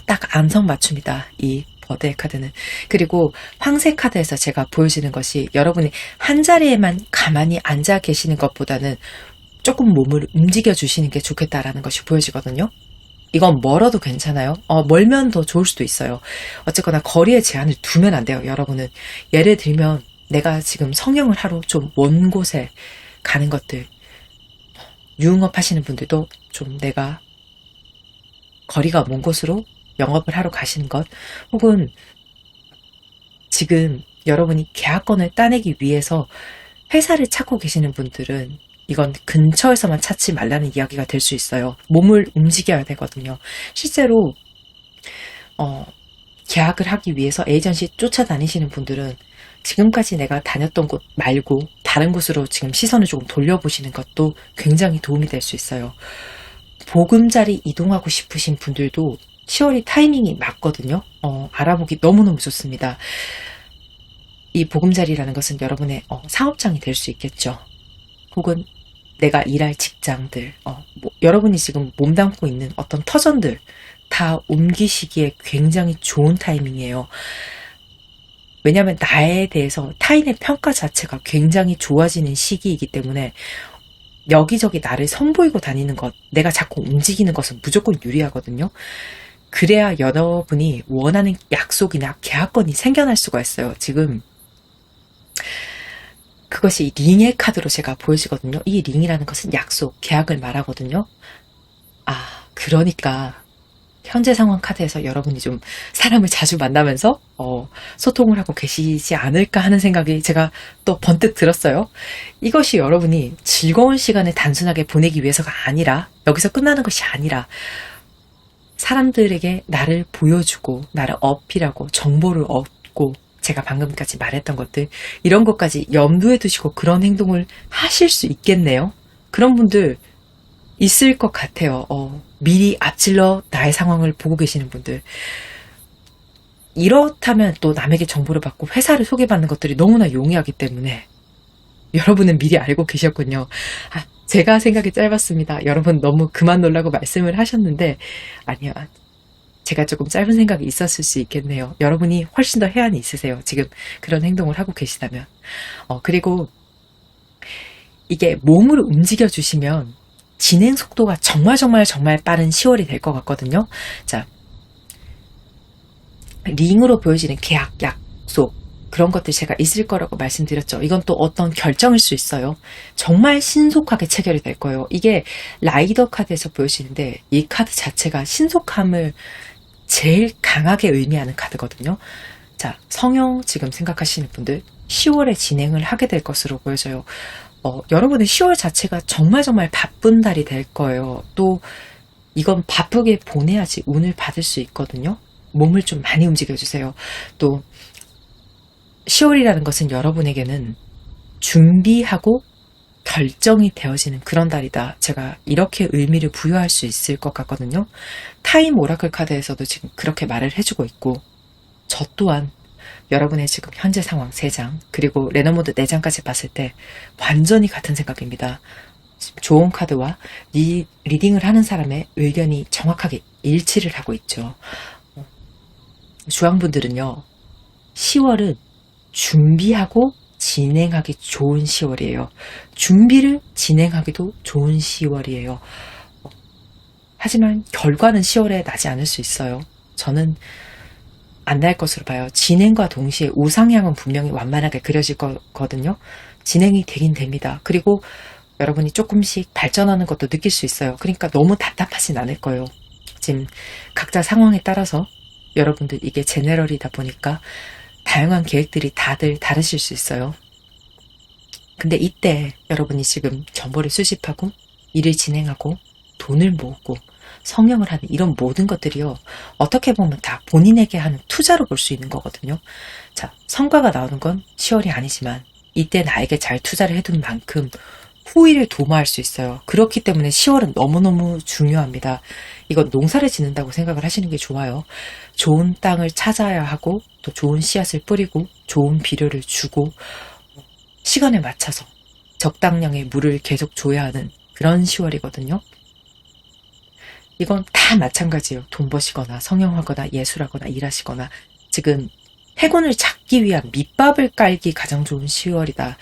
Speaker 1: 딱 안성맞춤이다. 이 버드의 카드는. 그리고 황새 카드에서 제가 보여지는 것이 여러분이 한자리에만 가만히 앉아 계시는 것보다는 조금 몸을 움직여 주시는 게 좋겠다라는 것이 보여지거든요. 이건 멀어도 괜찮아요. 멀면 더 좋을 수도 있어요. 어쨌거나 거리에 제한을 두면 안 돼요. 여러분은. 예를 들면 내가 지금 성형을 하러 좀 먼 곳에 가는 것들, 유흥업 하시는 분들도 좀 내가 거리가 먼 곳으로 영업을 하러 가시는 것, 혹은 지금 여러분이 계약건을 따내기 위해서 회사를 찾고 계시는 분들은 이건 근처에서만 찾지 말라는 이야기가 될 수 있어요. 몸을 움직여야 되거든요. 실제로 계약을 하기 위해서 에이전시 쫓아다니시는 분들은 지금까지 내가 다녔던 곳 말고 다른 곳으로 지금 시선을 조금 돌려보시는 것도 굉장히 도움이 될 수 있어요. 보금자리 이동하고 싶으신 분들도 10월이 타이밍이 맞거든요. 알아보기 너무너무 좋습니다. 이 보금자리라는 것은 여러분의 사업장이 될 수 있겠죠. 혹은 내가 일할 직장들, 여러분이 지금 몸담고 있는 어떤 터전들 다 옮기시기에 굉장히 좋은 타이밍이에요. 왜냐하면 나에 대해서 타인의 평가 자체가 굉장히 좋아지는 시기이기 때문에 여기저기 나를 선보이고 다니는 것, 내가 자꾸 움직이는 것은 무조건 유리하거든요. 그래야 여러분이 원하는 약속이나 계약건이 생겨날 수가 있어요. 지금 그것이 링의 카드로 제가 보여지거든요. 이 링이라는 것은 약속, 계약을 말하거든요. 그러니까 현재 상황 카드에서 여러분이 좀 사람을 자주 만나면서 소통을 하고 계시지 않을까 하는 생각이 제가 또 번뜩 들었어요. 이것이 여러분이 즐거운 시간을 단순하게 보내기 위해서가 아니라, 여기서 끝나는 것이 아니라 사람들에게 나를 보여주고 나를 어필하고 정보를 얻고, 제가 방금까지 말했던 것들, 이런 것까지 염두에 두시고 그런 행동을 하실 수 있겠네요. 그런 분들 있을 것 같아요. 미리 앞질러 나의 상황을 보고 계시는 분들. 이렇다면 또 남에게 정보를 받고 회사를 소개받는 것들이 너무나 용이하기 때문에 여러분은 미리 알고 계셨군요. 제가 생각이 짧았습니다. 여러분 너무 그만 놀라고 말씀을 하셨는데, 아니요. 제가 조금 짧은 생각이 있었을 수 있겠네요. 여러분이 훨씬 더 해안이 있으세요. 지금 그런 행동을 하고 계시다면. 그리고 이게 몸을 움직여 주시면 진행 속도가 정말 빠른 10월이 될 것 같거든요. 자, 링으로 보여지는 계약, 약속, 그런 것들 제가 있을 거라고 말씀드렸죠. 이건 또 어떤 결정일 수 있어요. 정말 신속하게 체결이 될 거예요. 이게 라이더 카드에서 보여지는데 이 카드 자체가 신속함을 제일 강하게 의미하는 카드거든요. 자, 성형 지금 생각하시는 분들 10월에 진행을 하게 될 것으로 보여져요. 여러분의 10월 자체가 정말 바쁜 달이 될 거예요. 또 이건 바쁘게 보내야지 운을 받을 수 있거든요. 몸을 좀 많이 움직여주세요. 또 10월이라는 것은 여러분에게는 준비하고 결정이 되어지는 그런 달이다. 제가 이렇게 의미를 부여할 수 있을 것 같거든요. 타임 오라클 카드에서도 지금 그렇게 말을 해주고 있고, 저 또한 여러분의 지금 현재 상황 3장, 그리고 레너모드 4장까지 봤을 때 완전히 같은 생각입니다. 좋은 카드와 리딩을 하는 사람의 의견이 정확하게 일치를 하고 있죠. 주황분들은요, 10월은 준비하고 진행하기 좋은 10월이에요. 준비를 진행하기도 좋은 10월이에요. 하지만 결과는 10월에 나지 않을 수 있어요. 저는 안 날 것으로 봐요. 진행과 동시에 우상향은 분명히 완만하게 그려질 거거든요. 진행이 되긴 됩니다. 그리고 여러분이 조금씩 발전하는 것도 느낄 수 있어요. 그러니까 너무 답답하진 않을 거예요. 지금 각자 상황에 따라서 여러분들 이게 제너럴이다 보니까 다양한 계획들이 다들 다르실 수 있어요. 근데 이때 여러분이 지금 정보를 수집하고 일을 진행하고 돈을 모으고 성형을 하는 이런 모든 것들이요. 어떻게 보면 다 본인에게 하는 투자로 볼 수 있는 거거든요. 자, 성과가 나오는 건 10월이 아니지만 이때 나에게 잘 투자를 해둔 만큼 후일을 도모할 수 있어요. 그렇기 때문에 10월은 너무너무 중요합니다. 이건 농사를 짓는다고 생각을 하시는 게 좋아요. 좋은 땅을 찾아야 하고 또 좋은 씨앗을 뿌리고 좋은 비료를 주고 시간에 맞춰서 적당량의 물을 계속 줘야 하는 그런 10월이거든요. 이건 다 마찬가지예요. 돈 버시거나 성형하거나 예술하거나 일하시거나 지금 해군을 잡기 위한 밑밥을 깔기 가장 좋은 10월이다.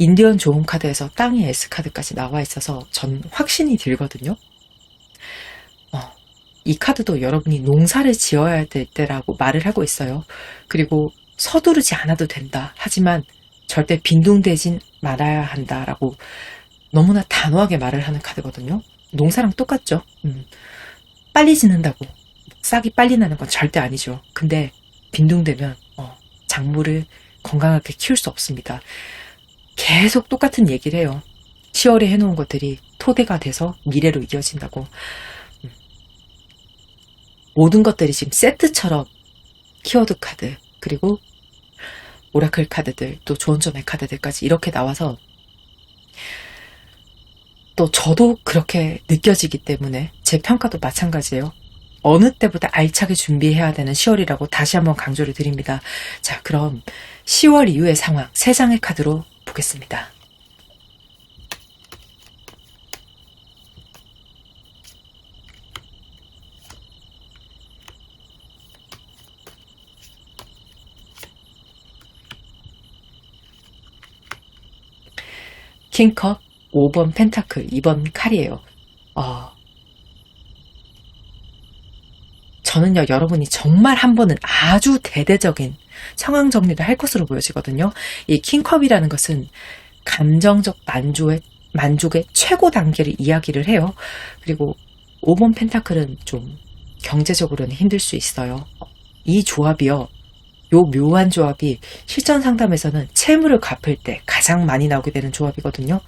Speaker 1: 인디언 좋은 카드에서 땅의 S카드까지 나와 있어서 전 확신이 들거든요. 이 카드도 여러분이 농사를 지어야 될 때라고 말을 하고 있어요. 그리고 서두르지 않아도 된다. 하지만 절대 빈둥대진 말아야 한다라고 너무나 단호하게 말을 하는 카드거든요. 농사랑 똑같죠. 빨리 짓는다고 싹이 빨리 나는 건 절대 아니죠. 근데 빈둥대면 작물을 건강하게 키울 수 없습니다. 계속 똑같은 얘기를 해요. 10월에 해놓은 것들이 토대가 돼서 미래로 이어진다고. 모든 것들이 지금 세트처럼 키워드 카드 그리고 오라클 카드들 또 조언점의 카드들까지 이렇게 나와서 또 저도 그렇게 느껴지기 때문에 제 평가도 마찬가지예요. 어느 때보다 알차게 준비해야 되는 10월이라고 다시 한번 강조를 드립니다. 자, 그럼 10월 이후의 상황 3장의 카드로 보겠습니다. 킹컵, 5번 펜타클, 2번 칼이에요. 저는요, 여러분이 정말 한 번은 아주 대대적인 상황 정리를 할 것으로 보여지거든요. 이 킹컵이라는 것은 감정적 만족의 최고 단계를 이야기를 해요. 그리고 5번 펜타클은 좀 경제적으로는 힘들 수 있어요. 이 조합이요. 요 묘한 조합이 실전 상담에서는 채무를 갚을 때 가장 많이 나오게 되는 조합이거든요.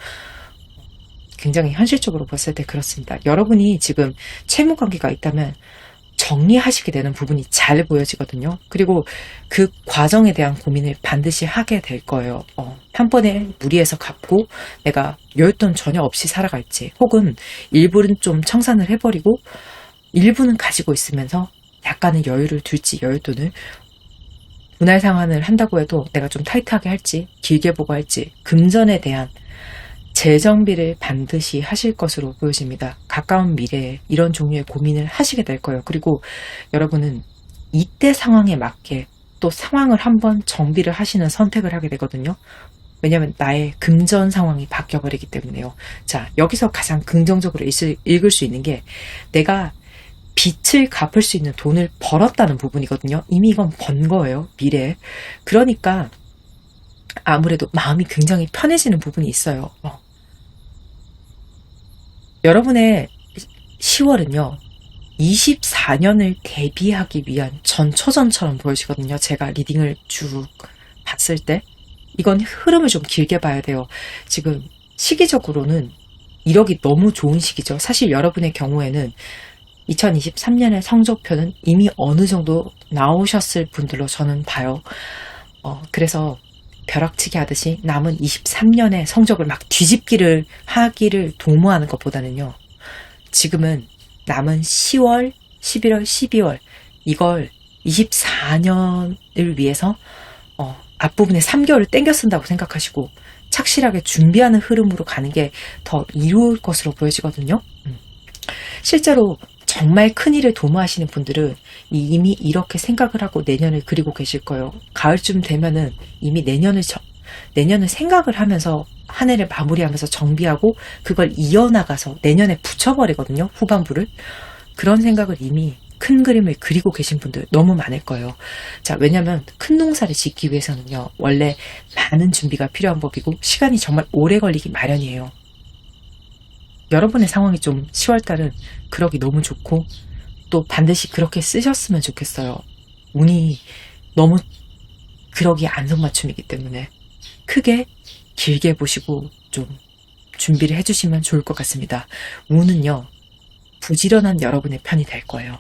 Speaker 1: 굉장히 현실적으로 봤을 때 그렇습니다. 여러분이 지금 채무 관계가 있다면 정리하시게 되는 부분이 잘 보여지거든요. 그리고 그 과정에 대한 고민을 반드시 하게 될 거예요. 한 번에 무리해서 갚고 내가 여윳돈 전혀 없이 살아갈지 혹은 일부는 좀 청산을 해버리고 일부는 가지고 있으면서 약간의 여유를 둘지 여윳돈을 분할 상환을 한다고 해도 내가 좀 타이트하게 할지 길게 보고 할지 금전에 대한 재정비를 반드시 하실 것으로 보여집니다. 가까운 미래에 이런 종류의 고민을 하시게 될 거예요. 그리고 여러분은 이때 상황에 맞게 또 상황을 한번 정비를 하시는 선택을 하게 되거든요. 왜냐하면 나의 금전 상황이 바뀌어버리기 때문에요. 자, 여기서 가장 긍정적으로 읽을 수 있는 게 내가 빚을 갚을 수 있는 돈을 벌었다는 부분이거든요. 이미 이건 번 거예요. 미래에. 그러니까 아무래도 마음이 굉장히 편해지는 부분이 있어요. 여러분의 10월은요. 24년을 대비하기 위한 전초전처럼 보여지거든요. 제가 리딩을 쭉 봤을 때. 이건 흐름을 좀 길게 봐야 돼요. 지금 시기적으로는 이력이 너무 좋은 시기죠. 사실 여러분의 경우에는 2023년의 성적표는 이미 어느 정도 나오셨을 분들로 저는 봐요. 그래서 벼락치기 하듯이 남은 23년의 성적을 막 뒤집기를 하기를 도모하는 것보다는요. 지금은 남은 10월, 11월, 12월 이걸 24년을 위해서 앞부분에 3개월을 땡겨 쓴다고 생각하시고 착실하게 준비하는 흐름으로 가는 게 더 이로울 것으로 보여지거든요. 실제로 정말 큰일을 도모하시는 분들은 이미 이렇게 생각을 하고 내년을 그리고 계실 거예요. 가을쯤 되면은 이미 내년을 내년을 생각을 하면서 한 해를 마무리하면서 정비하고 그걸 이어나가서 내년에 붙여버리거든요. 후반부를. 그런 생각을 이미 큰 그림을 그리고 계신 분들 너무 많을 거예요. 자, 왜냐면 큰 농사를 짓기 위해서는요. 원래 많은 준비가 필요한 법이고 시간이 정말 오래 걸리기 마련이에요. 여러분의 상황이 좀 10월달은 그러기 너무 좋고 또 반드시 그렇게 쓰셨으면 좋겠어요. 운이 너무 그러기 안성맞춤이기 때문에 크게 길게 보시고 좀 준비를 해주시면 좋을 것 같습니다. 운은요. 부지런한 여러분의 편이 될 거예요.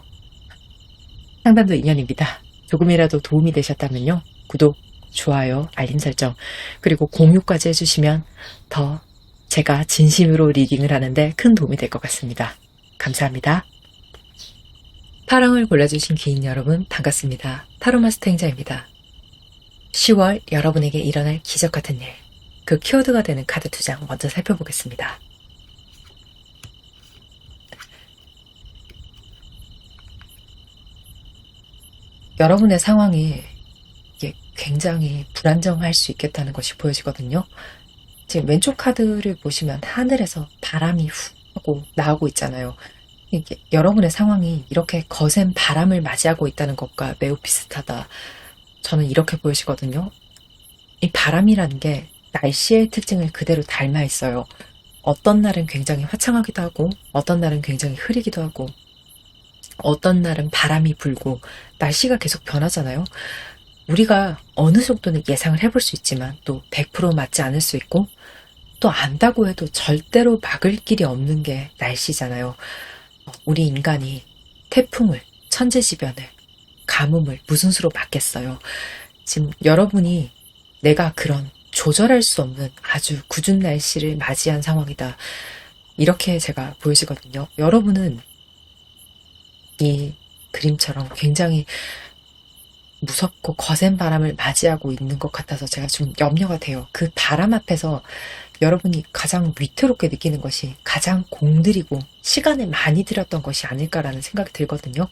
Speaker 1: 상담도 인연입니다. 조금이라도 도움이 되셨다면요. 구독, 좋아요, 알림 설정, 그리고 공유까지 해주시면 더 제가 진심으로 리딩을 하는데 큰 도움이 될 것 같습니다. 감사합니다. 파랑을 골라주신 기인 여러분 반갑습니다. 타로마스터 행자입니다. 10월 여러분에게 일어날 기적 같은 일, 그 키워드가 되는 카드 2장 먼저 살펴보겠습니다. 여러분의 상황이 이게 굉장히 불안정할 수 있겠다는 것이 보여지거든요. 지금 왼쪽 카드를 보시면 하늘에서 바람이 후 하고 나오고 있잖아요. 이게 여러분의 상황이 이렇게 거센 바람을 맞이하고 있다는 것과 매우 비슷하다. 저는 이렇게 보여지거든요. 이 바람이라는 게 날씨의 특징을 그대로 닮아 있어요. 어떤 날은 굉장히 화창하기도 하고 어떤 날은 굉장히 흐리기도 하고 어떤 날은 바람이 불고 날씨가 계속 변하잖아요. 우리가 어느 정도는 예상을 해볼 수 있지만 또 100% 맞지 않을 수 있고 또 안다고 해도 절대로 막을 길이 없는 게 날씨잖아요. 우리 인간이 태풍을, 천재지변을, 가뭄을 무슨 수로 막겠어요. 지금 여러분이 내가 그런 조절할 수 없는 아주 궂은 날씨를 맞이한 상황이다. 이렇게 제가 보여지거든요. 여러분은 이 그림처럼 굉장히 무섭고 거센 바람을 맞이하고 있는 것 같아서 제가 좀 염려가 돼요. 그 바람 앞에서 여러분이 가장 위태롭게 느끼는 것이 가장 공들이고 시간을 많이 들였던 것이 아닐까라는 생각이 들거든요.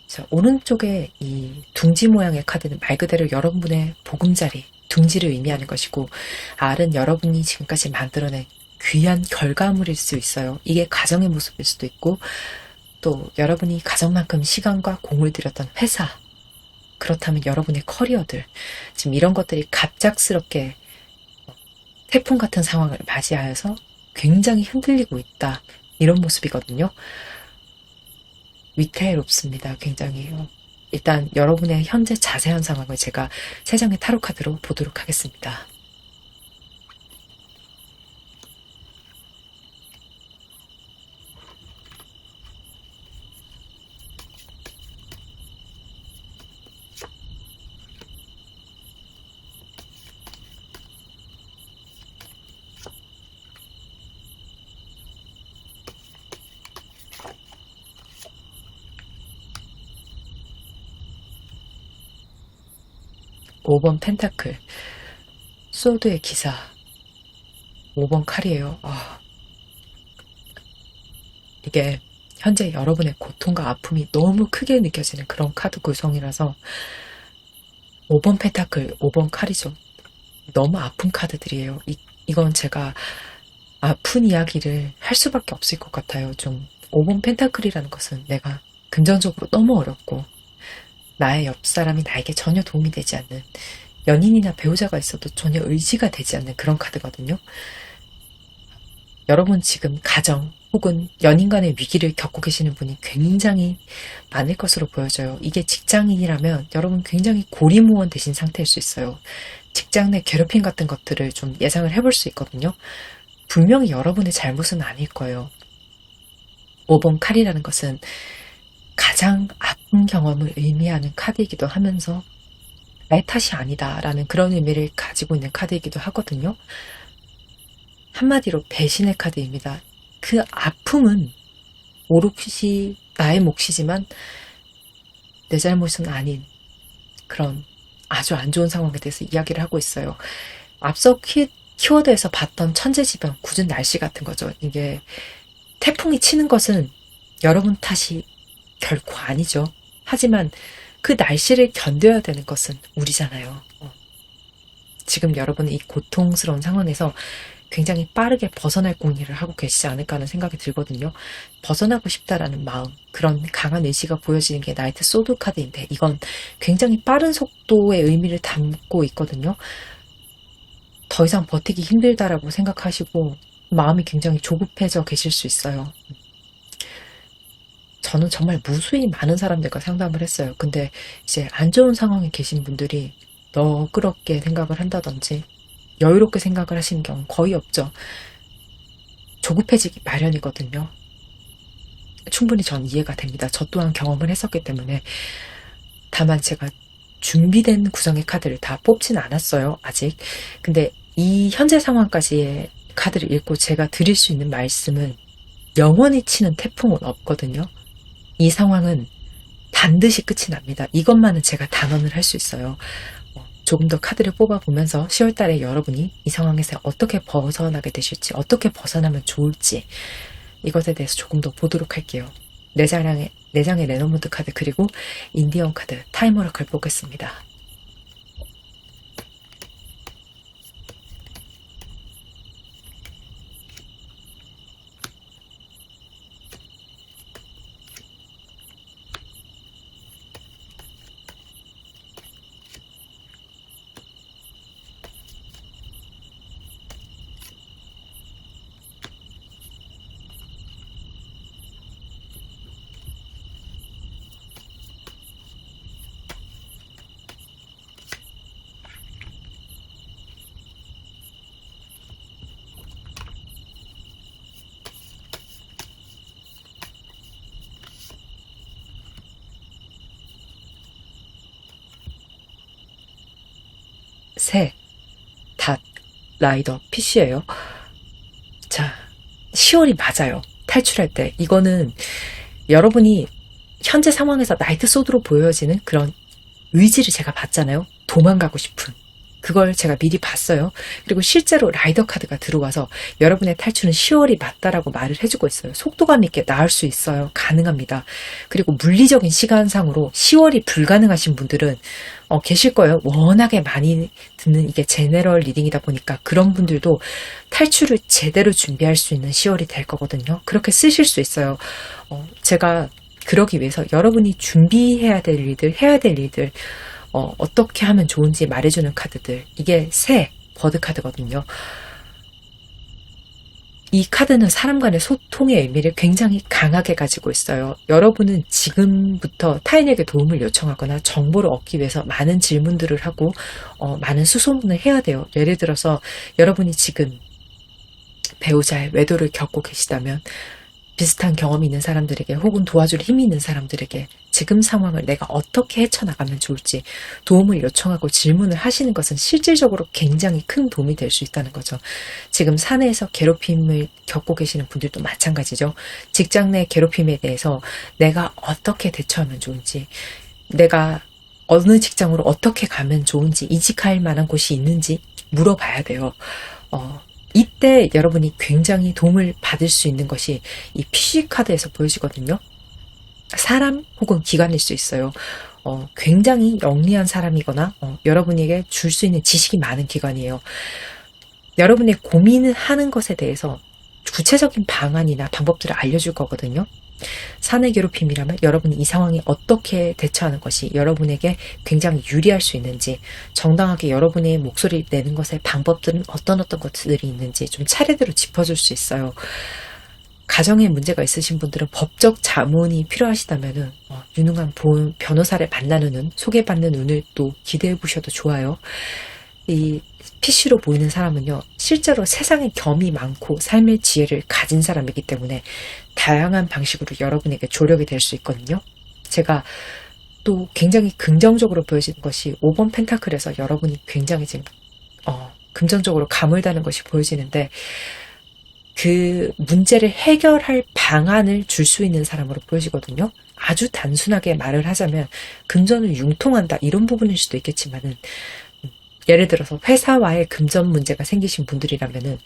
Speaker 1: 자, 오른쪽에 이 둥지 모양의 카드는 말 그대로 여러분의 보금자리, 둥지를 의미하는 것이고 알은 여러분이 지금까지 만들어낸 귀한 결과물일 수 있어요. 이게 가정의 모습일 수도 있고 또 여러분이 가정만큼 시간과 공을 들였던 회사, 그렇다면 여러분의 커리어들, 지금 이런 것들이 갑작스럽게 태풍 같은 상황을 맞이하여서 굉장히 흔들리고 있다. 이런 모습이거든요. 위태롭습니다. 굉장히. 일단 여러분의 현재 자세한 상황을 제가 3장의 타로 카드로 보도록 하겠습니다. (5번) 펜타클, 소드의 기사, 5번 칼이에요. 이게 현재 여러분의 고통과 아픔이 너무 크게 느껴지는 그런 카드 구성이라서 5번 펜타클, 5번 칼이죠. 너무 아픈 카드들이에요. 이건 제가 아픈 이야기를 할 수밖에 없을 것 같아요. 좀 5번 펜타클이라는 것은 내가 금전적으로 너무 어렵고 나의 옆 사람이 나에게 전혀 도움이 되지 않는, 연인이나 배우자가 있어도 전혀 의지가 되지 않는 그런 카드거든요. 여러분 지금 가정 혹은 연인 간의 위기를 겪고 계시는 분이 굉장히 많을 것으로 보여져요. 이게 직장인이라면 여러분 굉장히 고리무원 되신 상태일 수 있어요. 직장 내 괴롭힘 같은 것들을 좀 예상을 해볼 수 있거든요. 분명히 여러분의 잘못은 아닐 거예요. 5번 칼이라는 것은 가장 아픈 경험을 의미하는 카드이기도 하면서 나의 탓이 아니다라는 그런 의미를 가지고 있는 카드이기도 하거든요. 한마디로 배신의 카드입니다. 그 아픔은 오롯이 나의 몫이지만 내 잘못은 아닌 그런 아주 안 좋은 상황에 대해서 이야기를 하고 있어요. 앞서 키워드에서 봤던 천재지변, 궂은 날씨 같은 거죠. 이게 태풍이 치는 것은 여러분 탓이 결코 아니죠. 하지만 그 날씨를 견뎌야 되는 것은 우리잖아요. 지금 여러분은 이 고통스러운 상황에서 굉장히 빠르게 벗어날 공리를 하고 계시지 않을까 하는 생각이 들거든요. 벗어나고 싶다라는 마음, 그런 강한 의지가 보여지는 게 나이트 소드 카드인데 이건 굉장히 빠른 속도의 의미를 담고 있거든요. 더 이상 버티기 힘들다라고 생각하시고 마음이 굉장히 조급해져 계실 수 있어요. 저는 정말 무수히 많은 사람들과 상담을 했어요. 근데 이제 안 좋은 상황에 계신 분들이 너그럽게 생각을 한다든지 여유롭게 생각을 하시는 경우 거의 없죠. 조급해지기 마련이거든요. 충분히 전 이해가 됩니다. 저 또한 경험을 했었기 때문에. 다만 제가 준비된 구성의 카드를 다 뽑지는 않았어요. 아직. 근데 이 현재 상황까지의 카드를 읽고 제가 드릴 수 있는 말씀은 영원히 치는 태풍은 없거든요. 이 상황은 반드시 끝이 납니다. 이것만은 제가 단언을 할 수 있어요. 조금 더 카드를 뽑아보면서 10월달에 여러분이 이 상황에서 어떻게 벗어나게 되실지, 어떻게 벗어나면 좋을지 이것에 대해서 조금 더 보도록 할게요. 4장의 레너모드 카드 그리고 인디언 카드 타임오라클 보겠습니다. 새, 닷, 라이더, 피쉬예요. 자, 10월이 맞아요. 탈출할 때. 이거는 여러분이 현재 상황에서 나이트 소드로 보여지는 그런 의지를 제가 봤잖아요. 도망가고 싶은. 그걸 제가 미리 봤어요. 그리고 실제로 라이더 카드가 들어와서 여러분의 탈출은 10월이 맞다라고 말을 해주고 있어요. 속도감 있게 나을 수 있어요. 가능합니다. 그리고 물리적인 시간상으로 10월이 불가능하신 분들은 계실 거예요. 워낙에 많이 듣는 이게 제네럴 리딩이다 보니까 그런 분들도 탈출을 제대로 준비할 수 있는 10월이 될 거거든요. 그렇게 쓰실 수 있어요. 제가 그러기 위해서 여러분이 준비해야 될 일들, 해야 될 일들, 어떻게 하면 좋은지 말해주는 카드들. 이게 새 버드 카드거든요. 이 카드는 사람 간의 소통의 의미를 굉장히 강하게 가지고 있어요. 여러분은 지금부터 타인에게 도움을 요청하거나 정보를 얻기 위해서 많은 질문들을 하고 많은 수소문을 해야 돼요. 예를 들어서 여러분이 지금 배우자의 외도를 겪고 계시다면 비슷한 경험이 있는 사람들에게 혹은 도와줄 힘이 있는 사람들에게 지금 상황을 내가 어떻게 헤쳐나가면 좋을지 도움을 요청하고 질문을 하시는 것은 실질적으로 굉장히 큰 도움이 될 수 있다는 거죠. 지금 사내에서 괴롭힘을 겪고 계시는 분들도 마찬가지죠. 직장 내 괴롭힘에 대해서 내가 어떻게 대처하면 좋은지, 내가 어느 직장으로 어떻게 가면 좋은지, 이직할 만한 곳이 있는지 물어봐야 돼요. 이때 여러분이 굉장히 도움을 받을 수 있는 것이 이 PC 카드에서 보여지거든요. 사람 혹은 기관일 수 있어요. 굉장히 영리한 사람이거나 여러분에게 줄 수 있는 지식이 많은 기관이에요. 여러분의 고민을 하는 것에 대해서 구체적인 방안이나 방법들을 알려줄 거거든요. 사내 괴롭힘이라면 여러분이 이 상황에 어떻게 대처하는 것이 여러분에게 굉장히 유리할 수 있는지, 정당하게 여러분의 목소리를 내는 것의 방법들은 어떤 것들이 있는지 좀 차례대로 짚어줄 수 있어요. 가정에 문제가 있으신 분들은 법적 자문이 필요하시다면 유능한 변호사를 만나는 운, 소개받는 운을 또 기대해 보셔도 좋아요. 이 PC로 보이는 사람은요, 실제로 세상에 겸이 많고 삶의 지혜를 가진 사람이기 때문에 다양한 방식으로 여러분에게 조력이 될 수 있거든요. 제가 또 굉장히 긍정적으로 보여지는 것이 5번 펜타클에서 여러분이 굉장히 지금 긍정적으로 가물다는 것이 보여지는데, 그 문제를 해결할 방안을 줄 수 있는 사람으로 보여지거든요. 아주 단순하게 말을 하자면 금전을 융통한다 이런 부분일 수도 있겠지만은, 예를 들어서 회사와의 금전 문제가 생기신 분들이라면은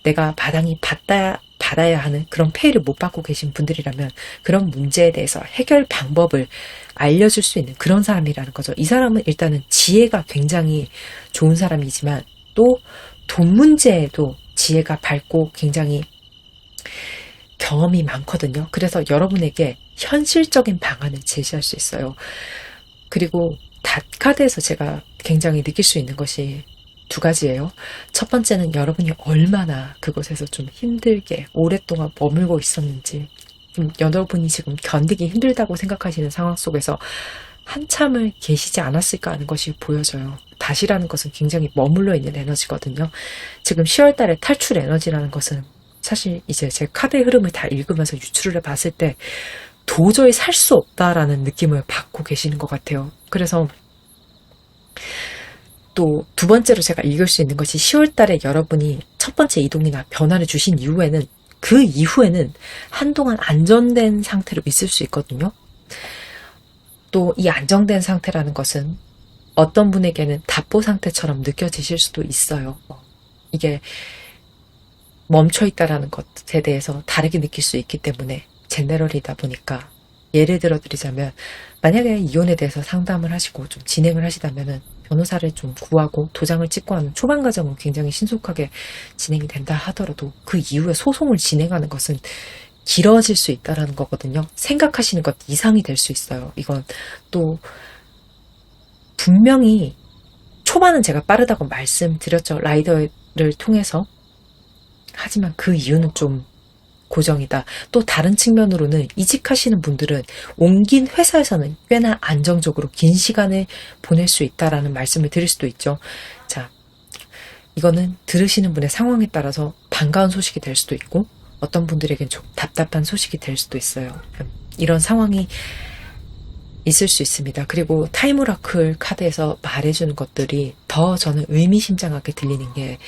Speaker 1: 내가 마땅히 받아야 하는 그런 페이를 못 받고 계신 분들이라면 그런 문제에 대해서 해결 방법을 알려줄 수 있는 그런 사람이라는 거죠. 이 사람은 일단은 지혜가 굉장히 좋은 사람이지만 또 돈 문제에도 지혜가 밝고 굉장히 경험이 많거든요. 그래서 여러분에게 현실적인 방안을 제시할 수 있어요. 그리고 닷카드에서 제가 굉장히 느낄 수 있는 것이 두 가지예요. 첫 번째는 여러분이 얼마나 그곳에서 좀 힘들게 오랫동안 머물고 있었는지, 여러분이 지금 견디기 힘들다고 생각하시는 상황 속에서 한참을 계시지 않았을까 하는 것이 보여져요. 다시라는 것은 굉장히 머물러 있는 에너지거든요. 지금 10월 달에 탈출 에너지라는 것은 사실 이제 제 카드의 흐름을 다 읽으면서 유출을 해봤을 때 도저히 살 수 없다라는 느낌을 받고 계시는 것 같아요. 그래서 또 두 번째로 제가 읽을 수 있는 것이 10월 달에 여러분이 첫 번째 이동이나 변화를 주신 이후에는 그 이후에는 한동안 안정된 상태로 있을 수 있거든요. 또 이 안정된 상태라는 것은 어떤 분에게는 답보 상태처럼 느껴지실 수도 있어요. 이게 멈춰있다라는 것에 대해서 다르게 느낄 수 있기 때문에 제너럴이다 보니까 예를 들어 드리자면 만약에 이혼에 대해서 상담을 하시고 좀 진행을 하시다면은 변호사를 좀 구하고 도장을 찍고 하는 초반 과정은 굉장히 신속하게 진행이 된다 하더라도 그 이후에 소송을 진행하는 것은 길어질 수 있다라는 거거든요. 생각하시는 것 이상이 될 수 있어요. 이건 또 분명히 초반은 제가 빠르다고 말씀드렸죠. 라이더를 통해서. 하지만 그 이유는 좀 고정이다. 또 다른 측면으로는 이직하시는 분들은 옮긴 회사에서는 꽤나 안정적으로 긴 시간을 보낼 수 있다라는 말씀을 드릴 수도 있죠. 자, 이거는 들으시는 분의 상황에 따라서 반가운 소식이 될 수도 있고 어떤 분들에겐 좀 답답한 소식이 될 수도 있어요. 이런 상황이 있을 수 있습니다. 그리고 타임오라클 카드에서 말해주는 것들이 더 저는 의미심장하게 들리는 게